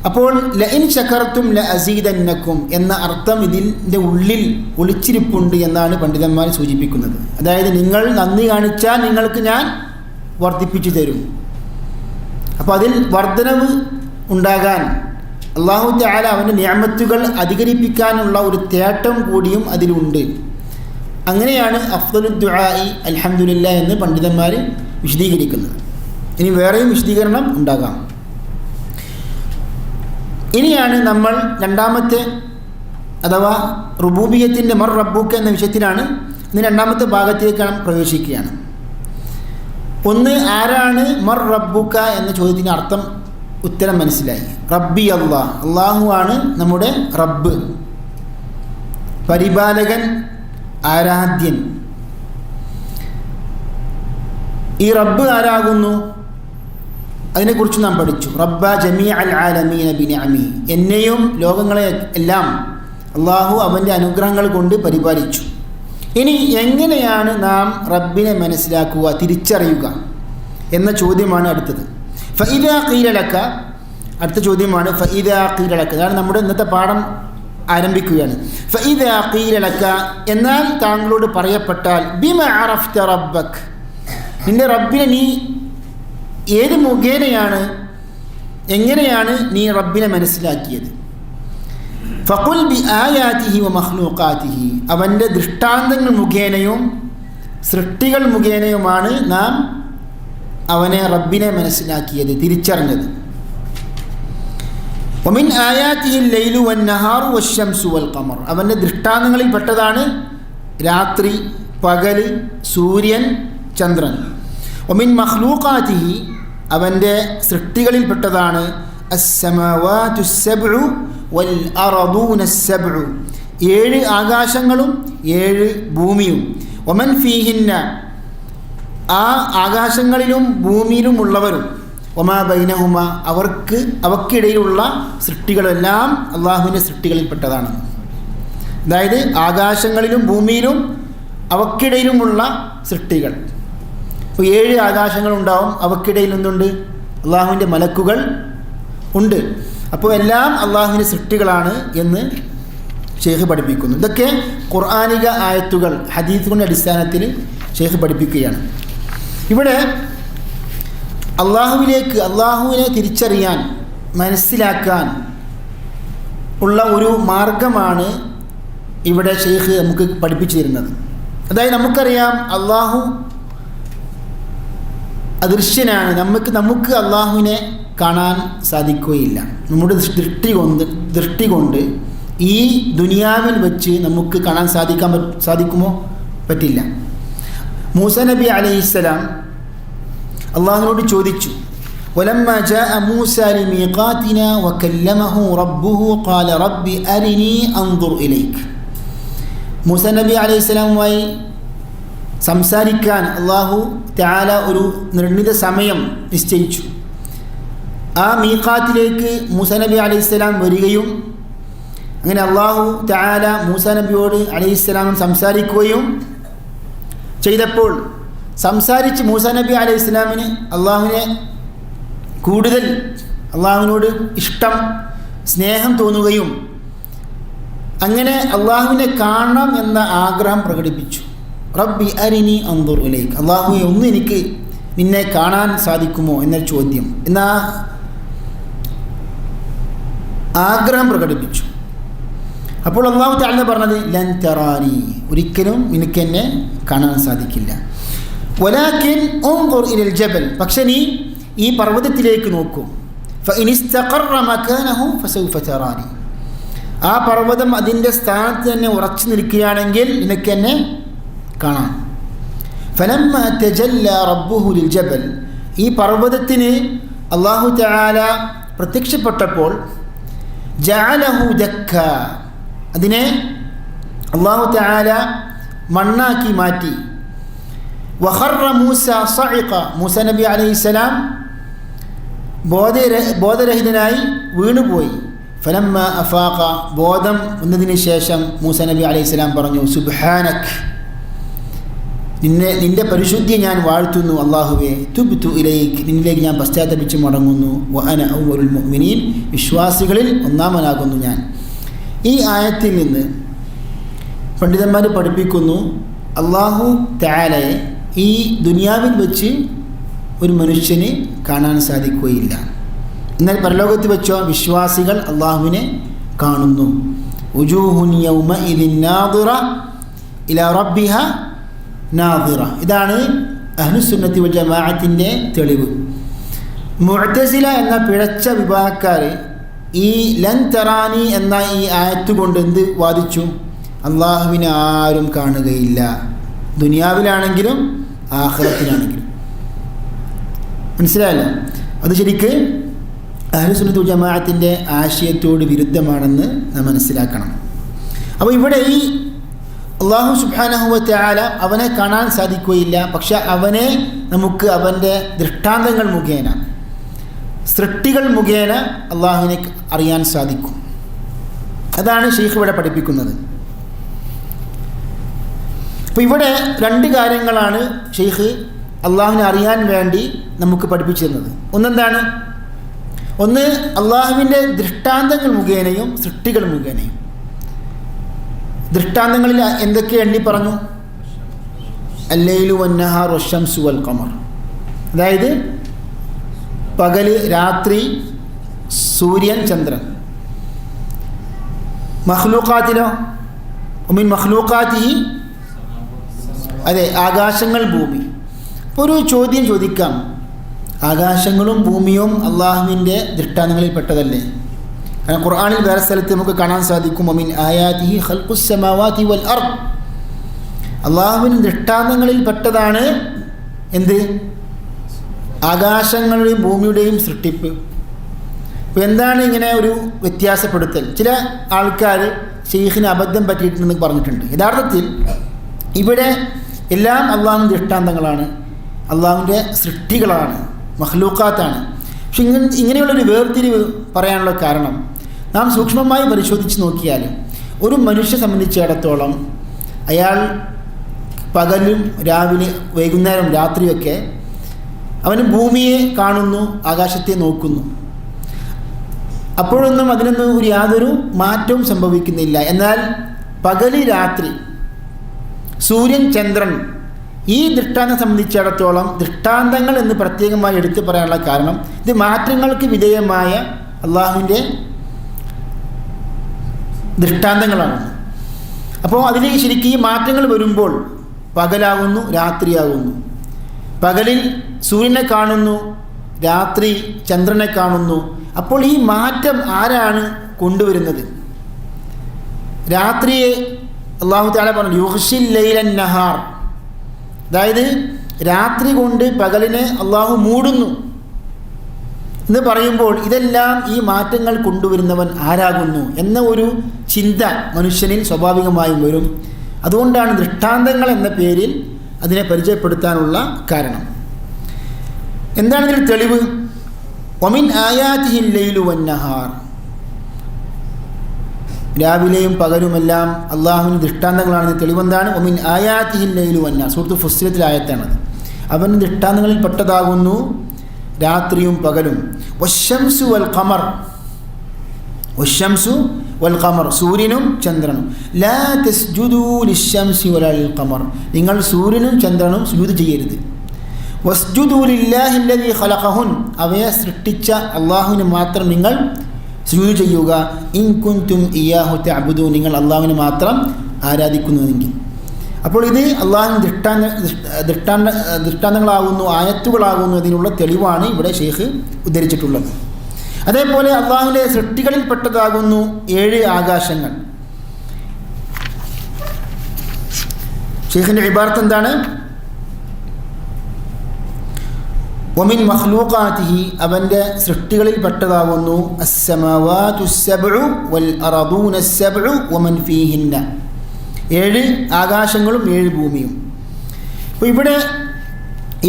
Speaker 4: അപ്പോൾ ലഇൻ ശകർതും ലഅസീദന്നകും എന്ന അർത്ഥം ഇതിൻ്റെ ഉള്ളിൽ ഒളിച്ചിരിപ്പുണ്ട് എന്നാണ് പണ്ഡിതന്മാർ സൂചിപ്പിക്കുന്നത്. അതായത് നിങ്ങൾ നന്ദി കാണിച്ചാൽ നിങ്ങൾക്ക് ഞാൻ വർദ്ധിപ്പിച്ചു തരും. അപ്പോൾ അതിൽ വർധനവ് ഉണ്ടാകാൻ അള്ളാഹു തആല അവൻ്റെ നിഅമത്തുകൾ അധികരിപ്പിക്കാനുള്ള ഒരു തേട്ടം കൂടിയും അതിലുണ്ട്. അങ്ങനെയാണ് അഫ്ദലുദ് ദുആഇ അൽഹംദുലില്ലാ എന്ന് പണ്ഡിതന്മാർ വിശദീകരിക്കുന്നത്. ഇനി വേറെയും വിശദീകരണം ഉണ്ടാകാം. ഇനിയാണ് നമ്മൾ രണ്ടാമത്തെ അഥവാ റുബൂബിയത്തിൻ്റെ മർ റബ്ബുക എന്ന വിഷയത്തിലാണ് ഇന്ന് രണ്ടാമത്തെ ഭാഗത്തേക്കാണ് പ്രവേശിക്കുകയാണ്. ഒന്ന്, ആരാണ് മർ റബ്ബുക എന്ന ചോദ്യത്തിന് ഉത്തരം മനസ്സിലായി. റബ്ബി അല്ലാഹ്, അള്ളാഹു ആണ് നമ്മുടെ റബ്ബ്, പരിപാലകൻ, ആരാധ്യൻ. ഈ റബ്ബ് ആരാകുന്നു? അതിനെക്കുറിച്ച് നാം പഠിച്ചു. റബ്ബ ജമീഅൽ ആലമീന ബിനിഅമി, എന്നെയും ലോകങ്ങളെ എല്ലാം അള്ളാഹു അവൻ്റെ അനുഗ്രഹങ്ങൾ കൊണ്ട് പരിപാലിച്ചു. ഇനി എങ്ങനെയാണ് നാം റബ്ബിനെ മനസ്സിലാക്കുക, തിരിച്ചറിയുക എന്ന ചോദ്യമാണ് അടുത്തത്. ഫഇദാ ഖീല ലക, അടുത്ത ചോദ്യമാണ് ഫഇദാ ഖീല ലക. അതാണ് നമ്മുടെ ഇന്നത്തെ പാഠം ആരംഭിക്കുകയാണ്. ഫഇദാ ഖീല ലക, എന്നാൽ താങ്കളോട് പറയപ്പെട്ടാൽ ബിമ അറഫ്ത റബ്ബക്, നിന്റെ റബ്ബിനെ നീ ഏത് മുഖേനയാണ്, എങ്ങനെയാണ് നീ റബ്ബിനെ മനസ്സിലാക്കിയത്? ഫഖുൽ ബി ആയാതിഹി വ മഖ്ലൂഖാതിഹി, അവൻ്റെ ദൃഷ്ടാന്തങ്ങൾ മുഖേനയും സൃഷ്ടികൾ മുഖേനയുമാണ് നാം അവനെ റബ്ബിനെ മനസ്സിലാക്കിയത്, തിരിച്ചറിഞ്ഞത്. വമിൻ ആയാതിഹി ലൈലു വന്നഹാറു വശംസു വൽ ഖമർ, അവൻ്റെ ദൃഷ്ടാന്തങ്ങളിൽ പെട്ടതാണ് രാത്രി, പകല്, സൂര്യൻ, ചന്ദ്രൻ. വമിൻ മഖ്ലൂഖാതിഹി, അവൻ്റെ സൃഷ്ടികളിൽപ്പെട്ടതാണ് അസ്സമാവാതു സബ്ഉ വൽ അർദൂന സബ്ഉ, 7 ആകാശങ്ങളും 7 ഭൂമിയും. വമൻ ഫീഹിന്ന, ആ ആകാശങ്ങളിലും ഭൂമിയിലും ഉള്ളവരും. വമാ ബൈനഹുമ, അവക്കിടയിലുള്ള സൃഷ്ടികളെല്ലാം അള്ളാഹുവിൻ്റെ സൃഷ്ടികളിൽപ്പെട്ടതാണ്. അതായത് ആകാശങ്ങളിലും ഭൂമിയിലും അവക്കിടയിലുമുള്ള സൃഷ്ടികൾ. അപ്പോൾ 7 ആകാശങ്ങളുണ്ടാവും, അവക്കിടയിൽ നിന്നുണ്ട് അള്ളാഹുവിൻ്റെ മലക്കുകൾ ഉണ്ട്. അപ്പോൾ എല്ലാം അള്ളാഹുവിൻ്റെ സൃഷ്ടികളാണ് എന്ന് ഷെയ്ഖ് പഠിപ്പിക്കുന്നു. ഇതൊക്കെ ഖുർആനിക ആയത്തുകൾ, ഹദീസുകളുടെ അടിസ്ഥാനത്തിൽ ഷെയ്ഖ് പഠിപ്പിക്കുകയാണ്. ഇവിടെ അള്ളാഹുവിനെ തിരിച്ചറിയാൻ, മനസ്സിലാക്കാൻ ഉള്ള ഒരു മാർഗമാണ് ഇവിടെ ഷെയ്ഖ് നമുക്ക് പഠിപ്പിച്ചു തരുന്നത്. അതായത് നമുക്കറിയാം അള്ളാഹു അദൃശ്യനാണ്. നമുക്ക് അള്ളാഹുവിനെ കാണാൻ സാധിക്കുകയില്ല. നമ്മുടെ ദൃഷ്ടി കൊണ്ട് ഈ ദുനിയാവിൽ വെച്ച് നമുക്ക് കാണാൻ സാധിക്കുമോ? പറ്റില്ല. മൂസ നബി അലൈഹിസ്സലാം അള്ളാഹുവിനോട് ചോദിച്ചു, വലമ്മ ജാഅ മൂസ ലിമീഖാതിനാ വകല്ലമഹു റബ്ബുഹു ഖാല റബ്ബി അരിനി അൻദുർ ഇലൈക്. മൂസ നബി അലൈഹിസ്സലാമുമായി സംസാരിക്കാൻ അള്ളാഹു തആല ഒരു നിർണിത സമയം നിശ്ചയിച്ചു. ആ മീഖാത്തിലേക്ക് മൂസ നബി അലൈഹിസ്സലാം വരികയും അങ്ങനെ അള്ളാഹു തആല മൂസ നബിയോട് അലൈഹിസ്സലാം സംസാരിക്കുകയും ചെയ്തപ്പോൾ സംസാരിച്ച് മൂസ നബി അലൈഹിസ്സലാമിന് അള്ളാഹുവിനെ കൂടുതൽ, അള്ളാഹുവിനോട് ഇഷ്ടം, സ്നേഹം തോന്നുകയും അങ്ങനെ അള്ളാഹുവിനെ കാണണം എന്ന ആഗ്രഹം പ്രകടിപ്പിച്ചു. റബ്ബി അരിനി അൻദുർ ഇലൈക്, അള്ളാഹുവെ ഒന്ന് എനിക്ക് നിന്നെ കാണാൻ സാധിക്കുമോ എന്നൊരു ചോദ്യം, എന്നാ ആഗ്രഹം പ്രകടിപ്പിച്ചു. അപ്പോൾ അള്ളാഹു തആല പറഞ്ഞത് ലൻ തറാനി, ഒരിക്കലും നിനക്ക് എന്നെ കാണാൻ സാധിക്കില്ല. വലാകിൻ ഉൻദുർ ഇലൽ ജബൽ, പക്ഷെ നീ ഈ പർവ്വതത്തിലേക്ക് നോക്കൂ. ഫഇൻ ഇസ്തഖറ മകാനഹു ഫസൗഫ തറാനി, ആ പർവ്വതം അതിൻ്റെ സ്ഥാനത്ത് തന്നെ ഉറച്ചു നിൽക്കുകയാണെങ്കിൽ നിനക്ക് എന്നെ കാണാം. ഫലമ്മ തജല്ല റബ്ബുഹു ലിൽ ജബൽ, ഈ പർവ്വതത്തിന് അല്ലാഹു തആല പ്രത്യക്ഷപ്പെട്ടപ്പോൾ ജഅലഹു ദക്ക, അതിനെ അല്ലാഹു തആല മണ്ണാക്കി മാറ്റി. വഖറ മൂസ സഇഖ, മൂസ നബി അലൈഹിസ്സലാം ബോധരഹിതനായി വീണുപോയി. ഫലമ്മ അഫാഖ, ബോധം വന്നതിന് ശേഷം മൂസ നബി അലൈഹിസ്സലാം പറഞ്ഞു സുബ്ഹാനക്, നിന്റെ പരിശുദ്ധിയെ ഞാൻ വാഴ്ത്തുന്നു അല്ലാഹുവേ. തുബ്തു ഇലൈക്, നിന്നിലേക്ക് ഞാൻ പശ്ചാത്തപിച്ച് മടങ്ങുന്നു. വഅന അവ്വലുൽ മുഅ്മിനീൻ, വിശ്വാസികളിൽ ഒന്നാമനാകുന്നു ഞാൻ. ഈ ആയത്തിൽ നിന്ന് പണ്ഡിതന്മാർ പഠിപ്പിക്കുന്നു, അല്ലാഹു തആലയെ ഈ ദുനിയാവിൽ വെച്ച് ഒരു മനുഷ്യന് കാണാൻ സാധിക്കുകയില്ല. എന്നാൽ പരലോകത്ത് വെച്ചോ വിശ്വാസികൾ അള്ളാഹുവിനെ കാണുന്നു. ഉജൂഹുൻ യൗമഇദിൻ നാദിറ ഇലാ റബ്ബിഹ നാദിറ, ഇതാണ് അഹ്ലുസുന്നത്തി വൽ ജമാഅത്തിൻ്റെ തെളിവ്. മുഅ്തസില എന്ന പിഴച്ച വിഭാഗക്കാർ ഈ ലൻ തറാനി എന്ന ഈ ആയത്ത് കൊണ്ട് എന്ത് വാദിച്ചു? അള്ളാഹുവിനെ ആരും കാണുകയില്ല, ദുനിയാവിലാണെങ്കിലും ആഖിറത്തിലാണെങ്കിലും. മനസ്സിലായല്ലോ? അത് ശരിക്ക് അഹ്ലുസുന്നത്ത് വൽ ജമാഅത്തിൻ്റെ ആശയത്തോട് വിരുദ്ധമാണെന്ന് നാം മനസ്സിലാക്കണം. അപ്പോൾ ഇവിടെ ഈ അല്ലാഹു സുബ്ഹാനഹു വ തആല അവനെ കാണാൻ സാധിക്കുകയില്ല, പക്ഷെ അവനെ നമുക്ക് അവൻ്റെ ദൃഷ്ടാന്തങ്ങൾ മുഖേന, സൃഷ്ടികൾ മുഖേന അള്ളാഹുവിനെ അറിയാൻ സാധിക്കും. അതാണ് ശൈഖ് ഇവിടെ പഠിപ്പിക്കുന്നത്. അപ്പോൾ ഇവിടെ രണ്ട് കാര്യങ്ങളാണ് ശൈഖ് അള്ളാഹുവിനെ അറിയാൻ വേണ്ടി നമുക്ക് പഠിപ്പിച്ചു തന്നത്. ഒന്നെന്താണ്? ഒന്ന് അള്ളാഹുവിൻ്റെ ദൃഷ്ടാന്തങ്ങൾ മുഖേനയും സൃഷ്ടികൾ മുഖേനയും. ദൃഷ്ടാന്തങ്ങളിൽ എന്തൊക്കെ എണ്ണി പറഞ്ഞു? അല്ലൈലു വന്നഹാർ വശംസു വൽ ഖമർ, അതായത് പകല് രാത്രി സൂര്യൻ ചന്ദ്രൻ. മഖ്ലൂഖാത്തിലോ മിൻ മഖ്ലൂഖാത്തിഹി, അതെ ആകാശങ്ങൾ ഭൂമി. അപ്പോൾ ഒരു ചോദ്യം ചോദിക്കാം, ആകാശങ്ങളും ഭൂമിയും അള്ളാഹുവിൻ്റെ ദൃഷ്ടാന്തങ്ങളിൽ പെട്ടതല്ലേ? കാരണം ഖുർആനിൽ വേറെ സ്ഥലത്ത് നമുക്ക് കാണാൻ സാധിക്കും വമിൻ ആയാതിഹി ഖൽഖുസ് സമാവാതി വൽ അർദ്, അള്ളാഹുവിൻ്റെ ദൃഷ്ടാന്തങ്ങളിൽ പെട്ടതാണ് എന്ത്? ആകാശങ്ങളുടെയും ഭൂമിയുടെയും സൃഷ്ടിപ്പ്. അപ്പോൾ എന്താണ് ഇങ്ങനെ ഒരു വ്യത്യാസപ്പെടുത്തൽ? ചില ആൾക്കാർ ശൈഖിന് അബദ്ധം പറ്റിയിട്ടുണ്ടെന്ന് പറഞ്ഞിട്ടുണ്ട്. യഥാർത്ഥത്തിൽ ഇവിടെ എല്ലാം അള്ളാഹുവിൻ്റെ ദൃഷ്ടാന്തങ്ങളാണ്, അള്ളാഹുവിൻ്റെ സൃഷ്ടികളാണ്, മഖ്ലൂഖാത്താണ്. പക്ഷെ ഇങ്ങനെയുള്ളൊരു വേർതിരിവ് പറയാനുള്ള കാരണം നാം സൂക്ഷ്മമായി പരിശോധിച്ച് നോക്കിയാൽ ഒരു മനുഷ്യനെ സംബന്ധിച്ചിടത്തോളം അയാൾ പകലും രാവിലെ വൈകുന്നേരം രാത്രിയൊക്കെ അവന് ഭൂമിയെ കാണുന്നു, ആകാശത്തെ നോക്കുന്നു. അപ്പോഴൊന്നും അതിനൊന്നും ഒരു യാതൊരു മാറ്റവും സംഭവിക്കുന്നില്ല. എന്നാൽ പകല് രാത്രി സൂര്യൻ ചന്ദ്രൻ ഈ ദൃഷ്ടാന്തം സംബന്ധിച്ചിടത്തോളം ദൃഷ്ടാന്തങ്ങൾ എന്ന് പ്രത്യേകമായി എടുത്തു പറയാനുള്ള കാരണം ഇത് മാറ്റങ്ങൾക്ക് വിധേയമായ അള്ളാഹുവിൻ്റെ ദൃഷ്ടാന്തങ്ങളാണ്. അപ്പോൾ അതിൽ ശരിക്കും ഈ മാറ്റങ്ങൾ വരുമ്പോൾ പകലാകുന്നു, രാത്രിയാകുന്നു. പകലിൽ സൂര്യനെ കാണുന്നു, രാത്രി ചന്ദ്രനെ കാണുന്നു. അപ്പോൾ ഈ മാറ്റം ആരാണ് കൊണ്ടുവരുന്നത്? രാത്രിയെ അല്ലാഹു തആല പറഞ്ഞു യുഗ്ശിൽ ലൈലൻ നഹാർ, അതായത് രാത്രി കൊണ്ട് പകലിനെ അള്ളാഹു മൂടുന്നു എന്ന് പറയുമ്പോൾ ഇതെല്ലാം ഈ മാറ്റങ്ങൾ കൊണ്ടുവരുന്നവൻ ആരാകുന്നു എന്ന ഒരു ചിന്ത മനുഷ്യനിൽ സ്വാഭാവികമായും വരും. അതുകൊണ്ടാണ് ദൃഷ്ടാന്തങ്ങൾ എന്ന പേരിൽ അതിനെ പരിചയപ്പെടുത്താനുള്ള കാരണം. എന്താണ് ഇതിൽ തെളിവ്? വമിൻ ആയാതിഹിൽ ലൈലു വന്നഹാർ, രാവിലെയും പകലുമെല്ലാം അള്ളാഹുവിൻ്റെ ദൃഷ്ടാന്തങ്ങളാണെന്ന് തെളിവെന്താണ്? വമിൻ ആയാതിഹിൽ ലൈലു വന്നഹാർ, സൂറത്ത് ഫുസ്സിലത്തിലെ ആയത്താണത്. അവൻ ദൃഷ്ടാന്തങ്ങളിൽ പെട്ടതാകുന്നു രാത്രിയും പകലും. വശംസു വൽ ഖമർ, വശംസു വൽ ഖമർ, സൂര്യനും ചന്ദ്രനും. ലാ തസ്ജുദൂ ലിശ്ശംസി വലാ ലിൽ ഖമർ, നിങ്ങൾ സൂര്യനും ചന്ദ്രനും സുജൂദ് ചെയ്യരുത്. വസ്ജുദൂ ലില്ലാഹി അല്ലദീ ഖലഖഹുൻ, അവയെ സൃഷ്ടിച്ച അല്ലാഹുവിന് മാത്രം നിങ്ങൾ സുജൂദ് ചെയ്യുക. ഇൻ കുൻതും ഇയ്യാഹു തഅബുദൂൻ, നിങ്ങൾ അല്ലാഹുവിനെ മാത്രം ആരാധിക്കുന്നുവെങ്കിൽ. അപ്പോൾ ഇത് അള്ളാഹുവിന് ദൃഷ്ടാന്തങ്ങളാകുന്നു, ആയത്തുകളാകുന്നു എന്നതിനുള്ള തെളിവാണ് ഇവിടെ ഷെയ്ഖ് ഉദ്ധരിച്ചിട്ടുള്ളത്. അതേപോലെ അള്ളാഹുവിൻ്റെ സൃഷ്ടികളിൽപ്പെട്ടതാകുന്നു 7 ആകാശങ്ങൾ. ഷെയ്ഖിൻ്റെ ഇബാറത്ത് എന്താണ്? വമിൻ മഖ്ലൂഖാതിഹി, അവൻ്റെ സൃഷ്ടികളിൽപ്പെട്ടതാകുന്നു അസ്സമാവാതു സബ്ഉ വൽ അർദൂന സബ്ഉ വമൻ ഫീഹിന്ന, 7 ആകാശങ്ങളും 7 ഭൂമിയും. അപ്പോൾ ഇവിടെ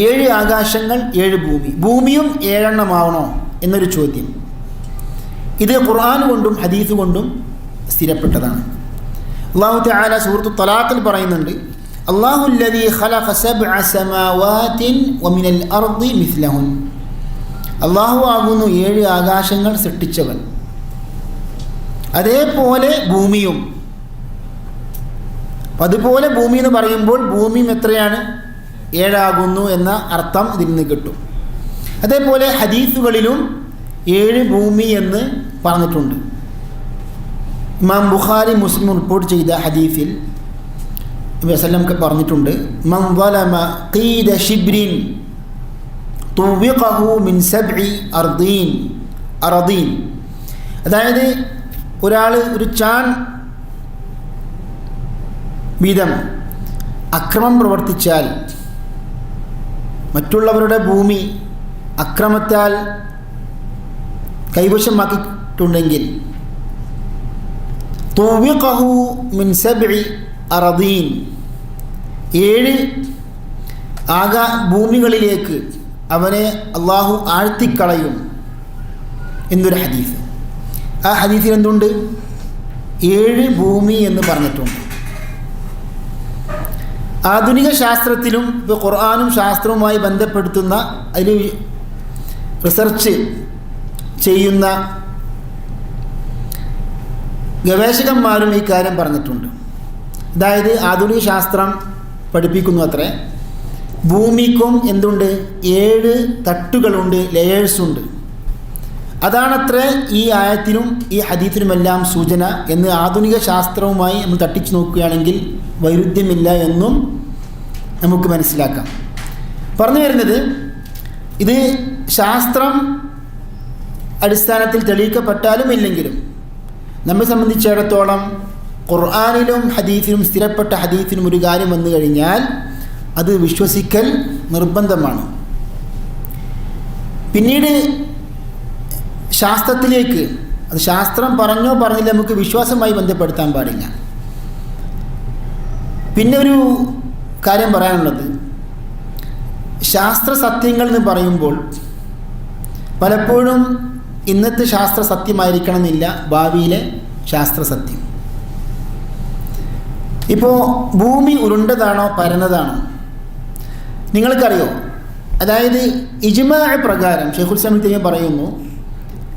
Speaker 4: 7 ആകാശങ്ങൾ 7 ഭൂമി, ഭൂമിയും 7 എണ്ണമാവണോ എന്നൊരു ചോദ്യം. ഇത് ഖുർആൻ കൊണ്ടും ഹദീസ് കൊണ്ടും സ്ഥിരപ്പെട്ടതാണ്. അല്ലാഹു തആല സൂറത്തു തലാഖിൽ പറയുന്നുണ്ട്, അല്ലാഹു അല്ലദീ ഖലഖ സബ്അ സമാവാതിൻ വമിനൽ അർദി മിസ്ലഹുൻ, അല്ലാഹു ആകുന്നു 7 ആകാശങ്ങൾ സൃഷ്ടിച്ചവൻ, അതേപോലെ ഭൂമിയും. അതുപോലെ ഭൂമി എന്ന് പറയുമ്പോൾ ഭൂമിയും എത്രയാണ്? 7 ആകുന്നു എന്ന അർത്ഥം ഇതിൽ നിന്ന് കിട്ടും. അതേപോലെ ഹദീസുകളിലും 7 ഭൂമി എന്ന് പറഞ്ഞിട്ടുണ്ട്. ഇമാം ബുഖാരി മുസ്ലിം റിപ്പോർട്ട് ചെയ്ത ഹദീസിൽ വസല്ലം പറഞ്ഞിട്ടുണ്ട്, മൻ ളലമ ഖീദ ശിബ്രിൻ തുവിഖഹു മിൻ സബ്ഇ അർദീൻ, അതായത് ഒരാൾ ഒരു ചാൺ വീതം അക്രമം പ്രവർത്തിച്ചാൽ, മറ്റുള്ളവരുടെ ഭൂമി അക്രമത്താൽ കൈവശമാക്കിയിട്ടുണ്ടെങ്കിൽ, തുവിഖഹു മിൻ സബ്ഇ അർദീൻ, 7 ഭൂമികളിലേക്ക് അവനെ അള്ളാഹു ആഴ്ത്തിക്കളയും എന്നൊരു ഹദീസ്. ആ ഹദീസിൽ എന്തുണ്ട്? 7 ഭൂമി എന്ന് പറഞ്ഞിട്ടുണ്ട്. ആധുനിക ശാസ്ത്രത്തിലും ഇപ്പോൾ ഖുർആനും ശാസ്ത്രവുമായി ബന്ധപ്പെടുത്തുന്ന അതിൽ റിസർച്ച് ചെയ്യുന്ന ഗവേഷകന്മാരും ഈ കാര്യം പറഞ്ഞിട്ടുണ്ട്. അതായത് ആധുനിക ശാസ്ത്രം പഠിപ്പിക്കുന്നു അത്രേ, ഭൂമിക്കും എന്തുണ്ട്? 7 തട്ടുകളുണ്ട്, ലെയേഴ്സുണ്ട്. അതാണത്രേ ഈ ആയത്തിനും ഈ ഹദീസിനുമെല്ലാം സൂചന എന്ന് ആധുനിക ശാസ്ത്രവുമായി നമ്മൾ തട്ടിച്ചു നോക്കുകയാണെങ്കിൽ വൈരുദ്ധ്യമില്ല എന്നും നമുക്ക് മനസ്സിലാക്കാം. പറഞ്ഞു വരുന്നത്, ഇത് ശാസ്ത്രം അടിസ്ഥാനത്തിൽ തെളിയിക്കപ്പെട്ടാലും ഇല്ലെങ്കിലും നമ്മെ സംബന്ധിച്ചിടത്തോളം ഖുർആനിലും ഹദീസിലും സ്ഥിരപ്പെട്ട ഹദീസിലും ഒരു കാര്യം വന്നു കഴിഞ്ഞാൽ അത് വിശ്വസിക്കൽ നിർബന്ധമാണ്. പിന്നീട് ശാസ്ത്രത്തിലേക്ക്, അത് ശാസ്ത്രം പറഞ്ഞോ പറഞ്ഞില്ല, നമുക്ക് വിശ്വാസമായി ബന്ധപ്പെടുത്താൻ പാടില്ല. പിന്നെ ഒരു കാര്യം പറയാനുള്ളത്, ശാസ്ത്ര സത്യങ്ങൾ എന്ന് പറയുമ്പോൾ പലപ്പോഴും ഇന്നത്തെ ശാസ്ത്ര സത്യമായിരിക്കണം എന്നില്ല ഭാവിയിലെ ശാസ്ത്ര സത്യം. ഇപ്പോൾ ഭൂമി ഉരുണ്ടതാണോ പരന്നതാണോ നിങ്ങൾക്കറിയോ? അതായത് ഇജ്മാഅ പ്രകാരം ശൈഖുൽ ഇസ്ലാം ഇബ്നു തൈമിയ്യ പറയുന്നു,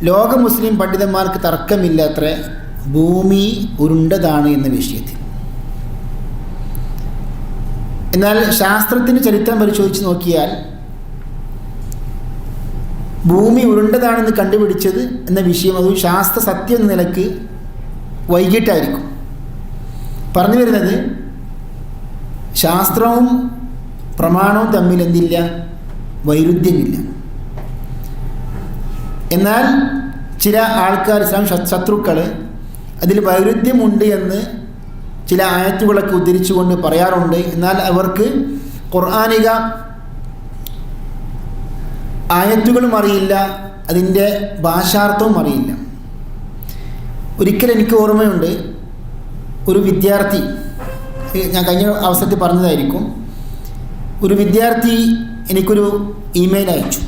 Speaker 4: ലോക മുസ്ലിം പണ്ഡിതന്മാർക്ക് തർക്കമില്ലത്രേ ഭൂമി ഉരുണ്ടതാണ് എന്ന വിഷയത്തിൽ. എന്നാൽ ശാസ്ത്രത്തിൻ്റെ ചരിത്രം പരിശോധിച്ച് നോക്കിയാൽ ഭൂമി ഉരുണ്ടതാണെന്ന് കണ്ടുപിടിച്ചത് എന്ന വിഷയം അത് ശാസ്ത്ര സത്യം എന്ന നിലക്ക് വൈകിട്ടായിരിക്കും. പറഞ്ഞു വരുന്നത്, ശാസ്ത്രവും പ്രമാണവും തമ്മിൽ എന്തില്ല? വൈരുദ്ധ്യമില്ല. എന്നാൽ ചില ആൾക്കാർ, ഇസ്ലാം ശത്രുക്കൾ അതിൽ വൈരുദ്ധ്യമുണ്ട് എന്ന് ചില ആയത്തുകളൊക്കെ ഉദ്ധരിച്ചുകൊണ്ട് പറയാറുണ്ട്. എന്നാൽ അവർക്ക് ഖുർആനിക ആയത്തുകളും അറിയില്ല, അതിൻ്റെ ഭാഷാർത്ഥവും അറിയില്ല. ഒരിക്കൽ എനിക്ക് ഓർമ്മയുണ്ട്, ഒരു വിദ്യാർത്ഥി, ഞാൻ കഴിഞ്ഞ അവസരത്തിൽ പറഞ്ഞതായിരിക്കും, ഒരു വിദ്യാർത്ഥി എനിക്കൊരു ഇമെയിൽ അയച്ചു.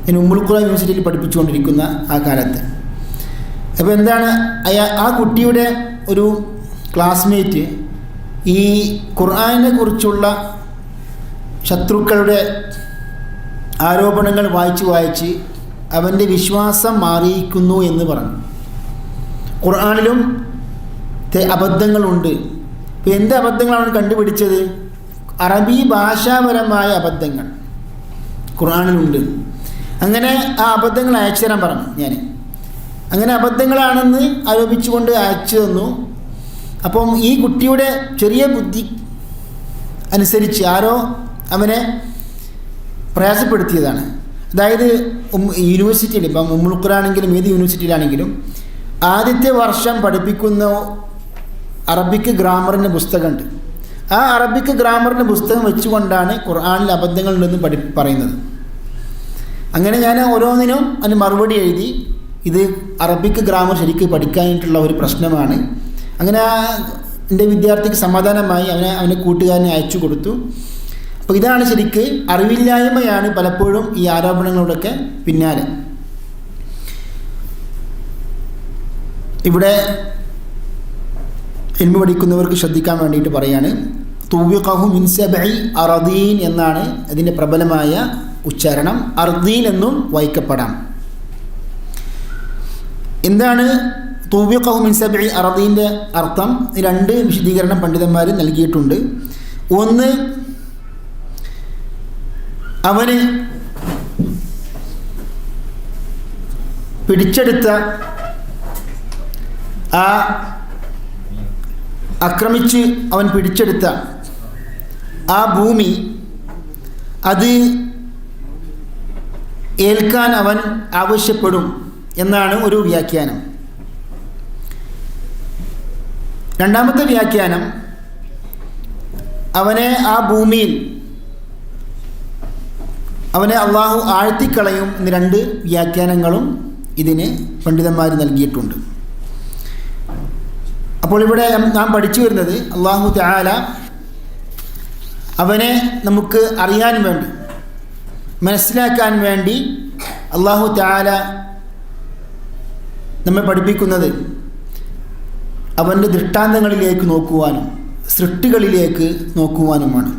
Speaker 4: ഞാൻ ഉമ്മുൽ ഖുറ യൂണിവേഴ്സിറ്റിയിൽ പഠിപ്പിച്ചുകൊണ്ടിരിക്കുന്ന ആ കാലത്ത്. അപ്പോൾ എന്താണ്, ആ കുട്ടിയുടെ ഒരു ക്ലാസ്മേറ്റ് ഈ ഖുർആനെ കുറിച്ചുള്ള ശത്രുക്കളുടെ ആരോപണങ്ങൾ വായിച്ച് അവൻ്റെ വിശ്വാസം മാറിയിരിക്കുന്നു എന്ന് പറഞ്ഞു. ഖുർആനിലും അബദ്ധങ്ങളുണ്ട്. ഇപ്പോൾ എന്ത് അബദ്ധങ്ങളാണ് കണ്ടുപിടിച്ചത്? അറബി ഭാഷാപരമായ അബദ്ധങ്ങൾ ഖുർആനിലുണ്ട്. അങ്ങനെ ആ അബദ്ധങ്ങൾ അയച്ചു തരാൻ പറഞ്ഞു. ഞാൻ അങ്ങനെ അബദ്ധങ്ങളാണെന്ന് ആരോപിച്ചുകൊണ്ട് അയച്ചു തന്നു. അപ്പം ഈ കുട്ടിയുടെ ചെറിയ ബുദ്ധി അനുസരിച്ച് ആരോ അവനെ പ്രയാസപ്പെടുത്തിയതാണ്. അതായത് യൂണിവേഴ്സിറ്റിയിൽ, ഇപ്പം ഉമ്മുൽ ഖുർആനാണെങ്കിലും ഏത് യൂണിവേഴ്സിറ്റിയിലാണെങ്കിലും ആദ്യത്തെ വർഷം പഠിപ്പിക്കുന്ന അറബിക്ക് ഗ്രാമറിൻ്റെ പുസ്തകമുണ്ട്. ആ അറബിക്ക് ഗ്രാമറിൻ്റെ പുസ്തകം വെച്ചുകൊണ്ടാണ് ഖുർആനിൽ അബദ്ധങ്ങളുണ്ടെന്ന് പറയുന്നത്. അങ്ങനെ ഞാൻ ഓരോന്നിനും അതിന് മറുപടി എഴുതി. ഇത് അറബിക്ക് ഗ്രാമർ ശരിക്ക് പഠിക്കാനായിട്ടുള്ള ഒരു പ്രശ്നമാണ്. അങ്ങനെ എൻ്റെ വിദ്യാർത്ഥിക്ക് സമാധാനമായി അവനെ കൂട്ടുകാരനെ അയച്ചു കൊടുത്തു. അപ്പോൾ ഇതാണ് ശരിക്ക് അറിവില്ലായ്മയാണ് പലപ്പോഴും ഈ ആരോപണങ്ങളുടെയൊക്കെ പിന്നാലെ. ഇവിടെ ഇൽമു പഠിക്കുന്നവർക്ക് ശ്രദ്ധിക്കാൻ വേണ്ടിയിട്ട് പറയാണ്, തുബിഖഹു മിൻ സബ്ഇ അറദീൻ എന്നാണ് അതിൻ്റെ പ്രബലമായ ഉച്ചാരണം. അർദീൻ എന്നും വായിക്കപ്പെടാം. എന്താണ് തുബിഖഹു മിൻ സബ്ഇ അറദീൻ്റെ അർത്ഥം? രണ്ട് വിശദീകരണം പണ്ഡിതന്മാർ നൽകിയിട്ടുണ്ട്. ഒന്ന്, അവന് പിടിച്ചെടുത്ത ആക്രമിച്ച് അവൻ പിടിച്ചെടുത്ത ആ ഭൂമി അത് ഏൽക്കാൻ അവൻ ആവശ്യപ്പെടും എന്നാണ് ഒരു വ്യാഖ്യാനം. രണ്ടാമത്തെ വ്യാഖ്യാനം, അവനെ ആ ഭൂമിയിൽ അവനെ അള്ളാഹു ആഴ്ത്തിക്കളയും എന്ന് രണ്ട് വ്യാഖ്യാനങ്ങളും ഇതിന് പണ്ഡിതന്മാർ നൽകിയിട്ടുണ്ട്. അപ്പോൾ ഇവിടെ നാം പഠിച്ചു വരുന്നത്, അള്ളാഹു തആല അവനെ നമുക്ക് അറിയാൻ വേണ്ടി, മനസ്സിലാക്കാൻ വേണ്ടി അള്ളാഹു തആല നമ്മെ പഠിപ്പിക്കുന്നത് അവൻ്റെ ദൃഷ്ടാന്തങ്ങളിലേക്ക് നോക്കുവാനും സൃഷ്ടികളിലേക്ക് നോക്കുവാനുമാണ്.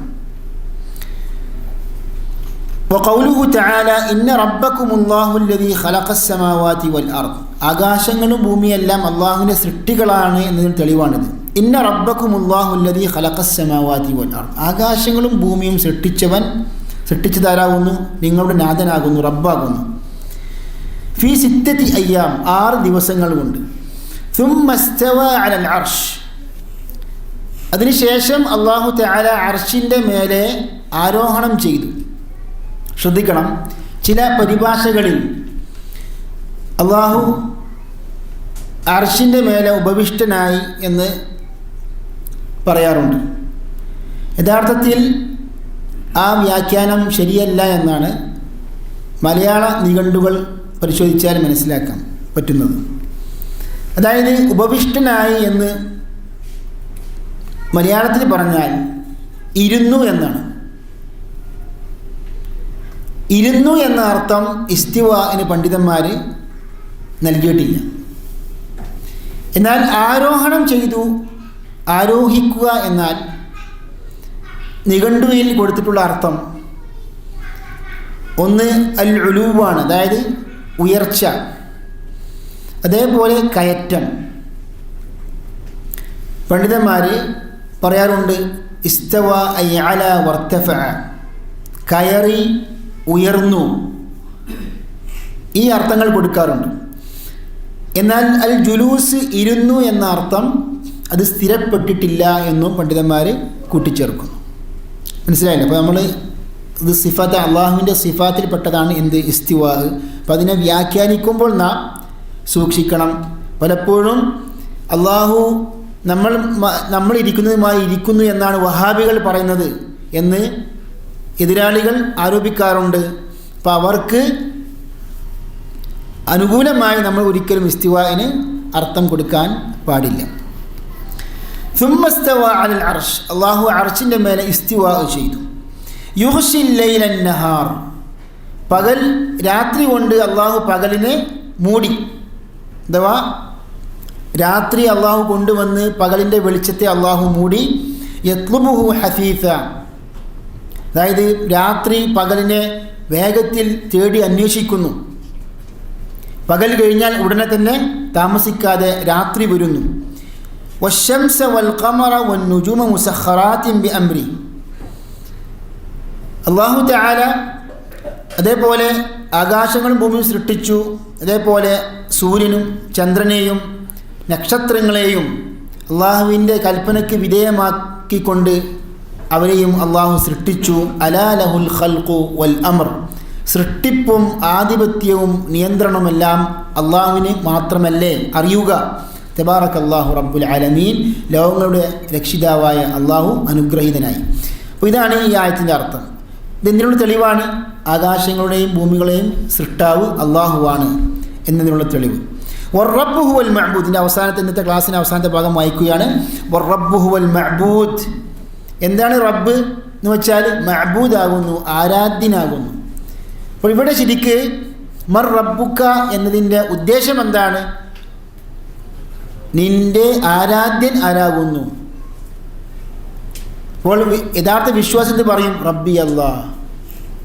Speaker 4: വഖൗലുഹു തആല ഇന്ന റബ്ബക്കുമുല്ലാഹു അല്ലദീ ഖലഖസ്സമാവാതി വൽ അർദ്. ആകാശങ്ങളും ഭൂമിയെല്ലാം അള്ളാഹുവിൻ്റെ സൃഷ്ടികളാണ് എന്നതിന് തെളിവാണിത്. ഇന്ന റബ്ബക്കുമുല്ലാഹു അല്ലദീ ഖലഖസ്സമാവാതി വൽ അർദ്. ആകാശങ്ങളും ഭൂമിയും സൃഷ്ടിച്ചതാരാകുന്നു? നിങ്ങളുടെ നാഥനാകുന്നു, റബ്ബാകുന്നു. ഫീ സിത്തത്തി അയ്യാം, 6 ദിവസങ്ങൾ കൊണ്ട്. സുമ്മ ഇസ്തവാ അലൽ അർശ്. അതിനുശേഷം അള്ളാഹു തആല അർശിൻ്റെ മേലെ ആരോഹണം ചെയ്തു. ശ്രദ്ധിക്കണം, ചില പരിഭാഷകളിൽ അള്ളാഹു അർശിൻ്റെ മേലെ ഉപവിഷ്ടനായി എന്ന് പറയാറുണ്ട്. യഥാർത്ഥത്തിൽ ആ വ്യാഖ്യാനം ശരിയല്ല എന്നാണ് മലയാള നിഘണ്ടുകൾ പരിശോധിച്ചാൽ മനസ്സിലാക്കാൻ പറ്റുന്നത്. അതായത് ഉപവിഷ്ടനായി എന്ന് മലയാളത്തിൽ പറഞ്ഞാൽ ഇരുന്നു എന്നാണ്. ഇരുന്നു എന്ന അർത്ഥം ഇസ്തിവാഇന് പണ്ഡിതന്മാർ നൽകിയിട്ടില്ല. എന്നാൽ ആരോഹണം ചെയ്തു, ആരോഹിക്കുക എന്നാൽ നിഘണ്ടുവിൽ കൊടുത്തിട്ടുള്ള അർത്ഥം ഒന്ന് അൽ ഉലൂവാണ്, അതായത് ഉയർച്ച, അതേപോലെ കയറ്റം. പണ്ഡിതന്മാർ പറയാറുണ്ട് ഇസ്തവ ഐ അല വർത്തഫഅ, കയറി ഉയർന്നു, ഈ അർത്ഥങ്ങൾ കൊടുക്കാറുണ്ട്. എന്നാൽ അൽ ജുലൂസ് ഇരുന്നു എന്ന അർത്ഥം അത് സ്ഥിരപ്പെട്ടിട്ടില്ല എന്നും പണ്ഡിതന്മാർ കൂട്ടിച്ചേർക്കുന്നു. മനസ്സിലായില്ല? അപ്പോൾ നമ്മൾ ഇത് സിഫാത്ത്, അള്ളാഹുവിൻ്റെ സിഫാത്തിൽപ്പെട്ടതാണ് എന്ത്? ഇസ്തിവാ. അപ്പോൾ അതിനെ വ്യാഖ്യാനിക്കുമ്പോൾ നാം സൂക്ഷിക്കണം. പലപ്പോഴും അള്ളാഹു നമ്മൾ ഇരിക്കുന്നതുമായി ഇരിക്കുന്നു എന്നാണ് വഹാബികൾ പറയുന്നത് എന്ന് എതിരാളികൾ ആരോപിക്കാറുണ്ട്. അപ്പോൾ അവർക്ക് അനുകൂലമായി നമ്മൾ ഒരിക്കലും ഇസ്തിവാഇന് അർത്ഥം കൊടുക്കാൻ പാടില്ല. സുമ്മ ഇസ്തവ അലൽ അർശ്, അള്ളാഹു അർശിൻ്റെ മേലെ ഇസ്തിവാ ചെയ്തു. യുഗ്ശിൽ ലൈല നഹാർ, പകൽ രാത്രി കൊണ്ട് അള്ളാഹു പകലിനെ മൂടി. അഥവാ രാത്രി അള്ളാഹു കൊണ്ടുവന്ന് പകലിൻ്റെ വെളിച്ചത്തെ അള്ളാഹു മൂടി. യത്ലുബുഹു ഹഫീഫ, അതായത് രാത്രി പകലിനെ വേഗത്തിൽ തേടി അന്വേഷിക്കുന്നു. പകൽ കഴിഞ്ഞാൽ ഉടനെ തന്നെ താമസിക്കാതെ രാത്രി വരുന്നു. വശംസ വൽ ഖമറ വൻ നുജൂമ മുസഖറാത്തിൻ ബിഅംരി. അല്ലാഹു തആല അതേപോലെ ആകാശങ്ങളും ഭൂമിയും സൃഷ്ടിച്ചു. അതേപോലെ സൂര്യനും ചന്ദ്രനെയും നക്ഷത്രങ്ങളെയും അള്ളാഹുവിൻ്റെ കൽപ്പനയ്ക്ക് വിധേയമാക്കിക്കൊണ്ട് അവരെയും അള്ളാഹു സൃഷ്ടിച്ചു. അലാ ലഹുൽ ഖൽഖു വൽ അംർ. സൃഷ്ടിപ്പും ആധിപത്യവും നിയന്ത്രണമെല്ലാം അള്ളാഹുവിന് മാത്രമല്ലേ? അറിയുക. തബാറകല്ലാഹു റബ്ബുൽ ആലമീൻ. ലോകങ്ങളുടെ രക്ഷിതാവായ അള്ളാഹു അനുഗ്രഹീതനായി. അപ്പോൾ ഇതാണ് ഈ ആയത്തിൻ്റെ അർത്ഥം. ഇതെന്തിനുള്ള തെളിവാണ്? ആകാശങ്ങളുടെയും ഭൂമികളെയും സൃഷ്ടാവ് അള്ളാഹുവാണ് എന്നതിനുള്ള തെളിവ്. വറബ്ബു ഹുവൽ മഅബൂദ്. ഇതിൻ്റെ അവസാനത്തെ ഇന്നത്തെ ക്ലാസ്സിൻ്റെ അവസാനത്തെ ഭാഗം വായിക്കുകയാണ്. വറബ്ബു ഹുവൽ മഅബൂദ്. എന്താണ് റബ്ബ് എന്ന് വെച്ചാൽ? മഅബൂദ് ആകുന്നു, ആരാധ്യനാകുന്നു. അപ്പോൾ ഇവിടെ ശരിക്ക് മർ റബ്ബുക്ക എന്നതിൻ്റെ ഉദ്ദേശം എന്താണ്? നിന്റെ ആരാധ്യൻ ആരാകുന്നു? അപ്പോൾ യഥാർത്ഥ വിശ്വാസത്തിൽ പറയും റബ്ബി അല്ലാഹ്.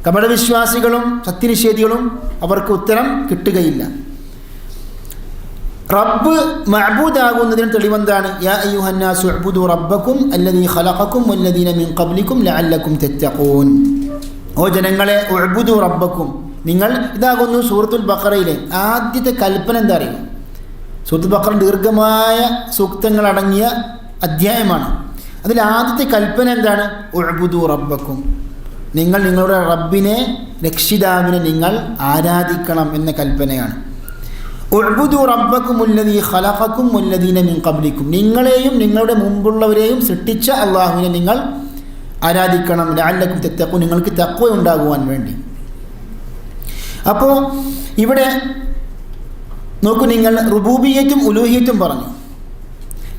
Speaker 4: കപടവിശ്വാസികളും സത്യനിഷേധികളും അവർക്ക് ഉത്തരം കിട്ടുകയില്ല. റബ്ബ് മഅബൂദാകുന്നതിന് തെളിവെന്താണ്? യാ അയ്യുഹന്നാസു ഉഅ്ബുദു റബ്ബക്കും അല്ലദീ ഖലഖക്കും വല്ലദീന മിൻ ഖബ്ലിക്കും ലഅല്ലക്കും തത്തഖൂൻ. ഓ ജനങ്ങളെ, ഉഅ്ബുദു റബ്ബക്കും, നിങ്ങൾ ഇതാകുന്നു സൂറത്തുൽ ബഖറയിലെ ആദ്യത്തെ കൽപ്പന. എന്താ അറിയും? സൂറത്തുൽ ബഖറ ദീർഘമായ സൂക്തങ്ങളടങ്ങിയ അധ്യായമാണ്. അതിൽ ആദ്യത്തെ കൽപ്പന എന്താണ്? ഉഅ്ബുദു റബ്ബക്കും, നിങ്ങൾ നിങ്ങളുടെ റബ്ബിനെ, രക്ഷിതാവിനെ നിങ്ങൾ ആരാധിക്കണം എന്ന കൽപ്പനയാണ്. ഉഅ്ബുദു റബ്ബക്കും അല്ലദീ ഖലഖക്കും വല്ലദീന മിൻ ഖബ്ലിക്കും, നിങ്ങളെയും നിങ്ങളുടെ മുമ്പുള്ളവരെയും സൃഷ്ടിച്ച അല്ലാഹുവിനെ നിങ്ങൾ ആരാധിക്കണം. ലഅല്ലക്കും തത്തഖൂൻ, നിങ്ങൾക്ക് തഖ്വ ഉണ്ടാകുവാൻ വേണ്ടി. അപ്പോൾ ഇവിടെ നോക്കൂ, നിങ്ങൾ റുബൂബിയ്യത്തും ഉലൂഹിയ്യത്തും പറഞ്ഞു.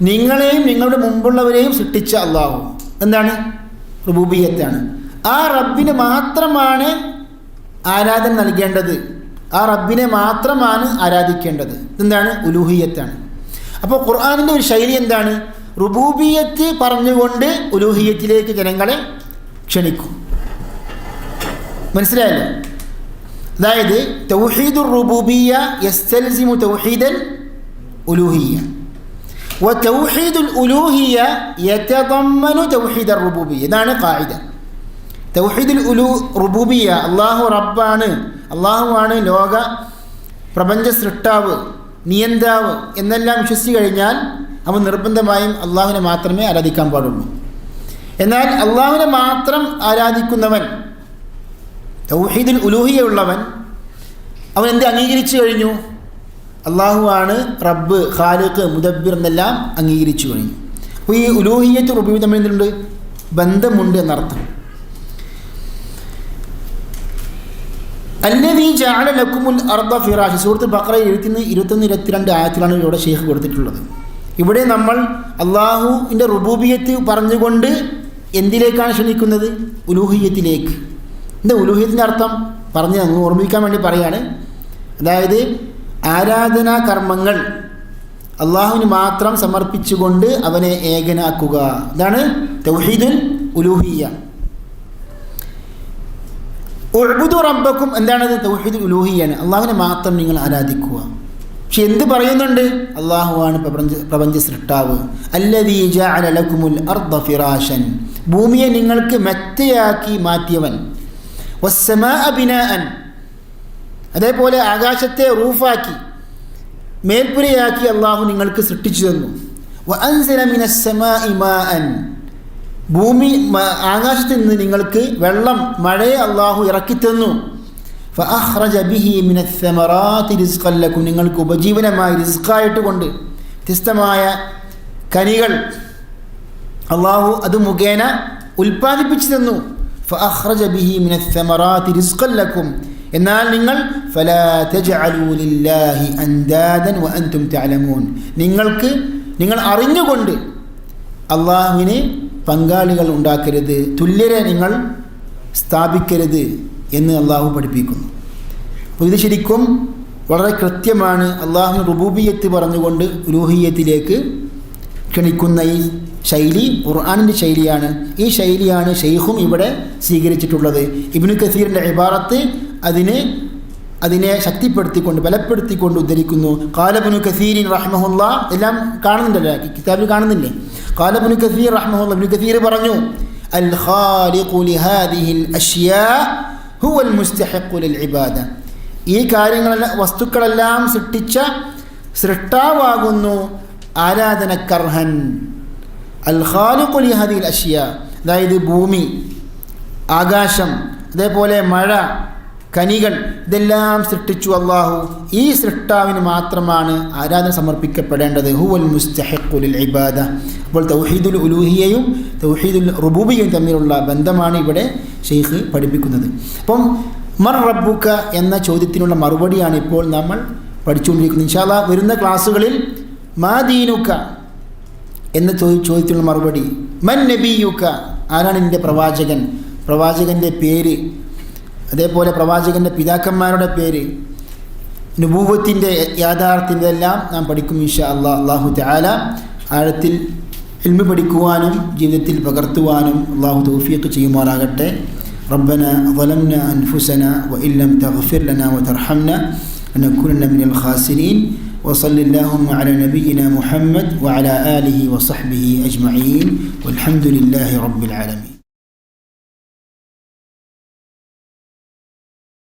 Speaker 4: നിങ്ങളെയും നിങ്ങളുടെ മുമ്പുള്ളവരെയും സൃഷ്ടിച്ച അല്ലാഹു എന്താണ്? റുബൂബിയ്യത്താണ്. ആ റബ്ബിന് മാത്രമാണ് ആരാധന നൽകേണ്ടത്. ആ റബ്ബിനെ മാത്രമാണ് ആരാധിക്കേണ്ടത്. എന്താണ്? ഉലൂഹിയ്യത്താണ്. അപ്പോൾ ഖുർആനിൻ്റെ ഒരു ശൈലി എന്താണ്? റുബൂബിയ്യത്ത് പറഞ്ഞുകൊണ്ട് ഉലൂഹിയ്യത്തിലേക്ക് ജനങ്ങളെ ക്ഷണിക്കും. മനസ്സിലായല്ലോ? അതായത് തൗഹീദുർ റുബൂബിയ്യ യസ്തൽസിമു തൗഹീദൽ ഉലൂഹിയ്യ വ തൗഹീദുൽ ഉലൂഹിയ്യ യതദമ്മനു തൗഹീദർ റുബൂബിയ്യ. ഇതാണ് ഖാഇദ. തൗഹീദുൽ റുബൂബിയ്യ, അല്ലാഹു റബ്ബാണ്, അള്ളാഹുവാണ് ലോക പ്രപഞ്ച സൃഷ്ടാവ്, നിയന്താവ് എന്നെല്ലാം വിശ്വസിച്ച് കഴിഞ്ഞാൽ അവൻ നിർബന്ധമായും അള്ളാഹുവിനെ മാത്രമേ ആരാധിക്കാൻ പാടുള്ളൂ. എന്നാൽ അള്ളാഹുവിനെ മാത്രം ആരാധിക്കുന്നവൻ, തൗഹീദുൽ ഉലൂഹിയ ഉള്ളവൻ, അവൻ എന്ത് അംഗീകരിച്ചു കഴിഞ്ഞു? അള്ളാഹുവാണ് റബ്ബ്, ഖാലിഖ്, മുദബ്ബിർ എന്നെല്ലാം അംഗീകരിച്ചു കഴിഞ്ഞു. അപ്പോൾ ഈ ഉലൂഹിയ്യത്ത് റുബൂബിയ്യത്ത് തമ്മിൽ എന്തുണ്ട്? ബന്ധമുണ്ട് എന്നർത്ഥം. അല്ലദീ ജഅല ലക്കുമുൽ അർദ ഫിറാശ. സൂറത്തുൽ ബഖറ 21, 22 ആയത്തിലാണ് ഇവിടെ ഷെയ്ഖ് കൊടുത്തിട്ടുള്ളത്. ഇവിടെ നമ്മൾ അള്ളാഹുവിൻ്റെ റുബൂബിയ്യത്ത് പറഞ്ഞുകൊണ്ട് എന്തിലേക്കാണ് ക്ഷണിക്കുന്നത്? ഉലൂഹിയ്യത്തിലേക്ക്. എന്താ ഉലൂഹിയ്യത്തിൻ്റെ അർത്ഥം? പറഞ്ഞ് അങ്ങ് ഓർമ്മിക്കാൻ വേണ്ടി പറയാണ്. അതായത് ആരാധനാ കർമ്മങ്ങൾ അള്ളാഹുവിന് മാത്രം സമർപ്പിച്ചുകൊണ്ട് അവനെ ഏകനാക്കുക. ഇതാണ് തൗഹീദുൽ ഉലൂഹിയ്യ. ഉഅ്ബുദു റബ്ബക്കും എന്താണത്? തൗഹീദുൽ ഉലൂഹിയ്യാണ്. അള്ളാഹുവിനെ മാത്രം നിങ്ങൾ ആരാധിക്കുക. പക്ഷെ എന്ത് പറയുന്നുണ്ട്? അള്ളാഹുവാണ് പ്രപഞ്ച സൃഷ്ടാവ്. അല്ലദീ ജഅല ലക്കുമുൽ അർദ ഫിറാശൻ, ഭൂമിയെ നിങ്ങൾക്ക് മെത്തയാക്കി മാറ്റിയവൻ. വസ്സമാഅ ബിനാഅൻ, അതേപോലെ ആകാശത്തെ റൂഫാക്കി മേൽപ്പുരയാക്കി അള്ളാഹു നിങ്ങൾക്ക് സൃഷ്ടിച്ചു തന്നു. വഅൻസല മിനസ്സമാഇ മാഅൻ, ഭൂമി ആകാശത്ത് നിന്ന് നിങ്ങൾക്ക് വെള്ളം, മഴയെ അള്ളാഹു ഇറക്കിത്തന്നു. ഫഅഖ്റജ ബിഹി മിനസ്സമറാത്തി റിസ്ഖൻ ലക്കും, നിങ്ങൾക്ക് ഉപജീവനമായി റിസ്ഖായിട്ട് കൊണ്ട് വ്യത്യസ്തമായ കനികൾ അള്ളാഹു അത് മുഖേന ഉൽപ്പാദിപ്പിച്ചു തന്നു. ഫഅഖ്റജ ബിഹി മിനസ്സമറാത്തി റിസ്ഖൻ ലക്കും, എന്നാൽ നിങ്ങൾ ഫലാ തജ്അലൂ ലില്ലാഹി അൻദാദൻ വഅൻതും തഅലമൂൻ, നിങ്ങൾ അറിഞ്ഞുകൊണ്ട് അള്ളാഹുവിന് പങ്കാളികൾ ഉണ്ടാക്കരുത്, തുല്യരെ നിങ്ങൾ സ്ഥാപിക്കരുത് എന്ന് അള്ളാഹു പഠിപ്പിക്കുന്നു. അപ്പോൾ ഇത് ശരിക്കും വളരെ കൃത്യമാണ്. അള്ളാഹുവിന് റുബൂബിയ്യത്ത് പറഞ്ഞുകൊണ്ട് ഉലൂഹിയ്യത്തിലേക്ക് ക്ഷണിക്കുന്ന ഈ ശൈലി ഖുർആനിൻ്റെ ശൈലിയാണ്. ഈ ശൈലിയാണ് ഷെയ്ഖും ഇവിടെ സ്വീകരിച്ചിട്ടുള്ളത്. ഇബ്നു കസീറിൻ്റെ ഇബാറത്ത് അതിന് അതിനെ ശക്തിപ്പെടുത്തിക്കൊണ്ട് ബലപ്പെടുത്തിക്കൊണ്ട് ഉദ്ധരിക്കുന്നു. ഖാല ഇബ്നു കസീർ റഹ്മഹുല്ലാ, എല്ലാം കാണുന്നുണ്ടല്ലോ, കിതാബിൽ കാണുന്നില്ലേ? ഖാല ഇബ്നു കസീർ റഹ്മഹുല്ലാ, ഇബ്നു കസീർ പറഞ്ഞു, അൽ ഖാലിഖു ലിഹാദിഹിൽ അഷ്യാ ഹുവൽ മുസ്തഹിഖു ലിൽ ഇബാദ. ഈ കാര്യങ്ങളെല്ലാം, വസ്തുക്കളെല്ലാം സൃഷ്ടിച്ച സൃഷ്ടാവാകുന്നു ആരാധനക്കർഹൻ. അൽ ഖാലിഖു ലിഹാദിഹിൽ അഷ്യാ, അതായത് ഭൂമി, ആകാശം, അതേപോലെ മഴ, കനികൾ, ഇതെല്ലാം സൃഷ്ടിച്ചു അള്ളാഹു. ഈ സൃഷ്ടാവിന് മാത്രമാണ് ആരാധന സമർപ്പിക്കപ്പെടേണ്ടത്. ഹുവൽ മുസ്തഹിഖു ലിൽ ഇബാദ. അപ്പോൾ തൗഹീദുൽ ഉലൂഹിയയും തൗഹീദുൽ റുബൂബിയയും തമ്മിലുള്ള ബന്ധമാണ് ഇവിടെ ഷെയ്ഖ് പഠിപ്പിക്കുന്നത്. അപ്പം മർ റബ്ബുക എന്ന ചോദ്യത്തിനുള്ള മറുപടിയാണ് ഇപ്പോൾ നമ്മൾ പഠിച്ചുകൊണ്ടിരിക്കുന്നത്. ഇൻഷാ അല്ലാഹ് വരുന്ന ക്ലാസ്സുകളിൽ മാ ദീനുക എന്ന ചോദ്യത്തിനുള്ള മറുപടി, മൻ നബിയുക, ആരാണ് നിൻ്റെ പ്രവാചകൻ, പ്രവാചകൻ്റെ പേര്, അതേപോലെ പ്രവാചകൻ്റെ പിതാക്കന്മാരുടെ പേര്, നുബൂവത്തിൻ്റെ യാഥാർത്ഥ്യം, ഇതെല്ലാം നാം പഠിക്കും ഇൻഷാ അല്ലാഹ്. അല്ലാഹു തആല ആഴത്തിൽ ഇൽമു പഠിക്കുവാനും ജീവിതത്തിൽ പകർത്തുവാനും അല്ലാഹു തൗഫീഖ് ചെയ്യുമാറാകട്ടെ. റബ്ബനാ ളലംനാ അൻഫുസനാ വഇൻ ലം തഗ്ഫിർ ലനാ വതർഹംനാ ലനകൂനന്ന മിനൽ ഖാസിരീൻ. വസല്ലല്ലാഹു അലാ നബിയിനാ മുഹമ്മദ് വഅലാ ആലിഹി വസഹ്ബിഹി അജ്മഈൻ. വൽഹംദുലില്ലാഹി റബ്ബിൽ ആലമീൻ.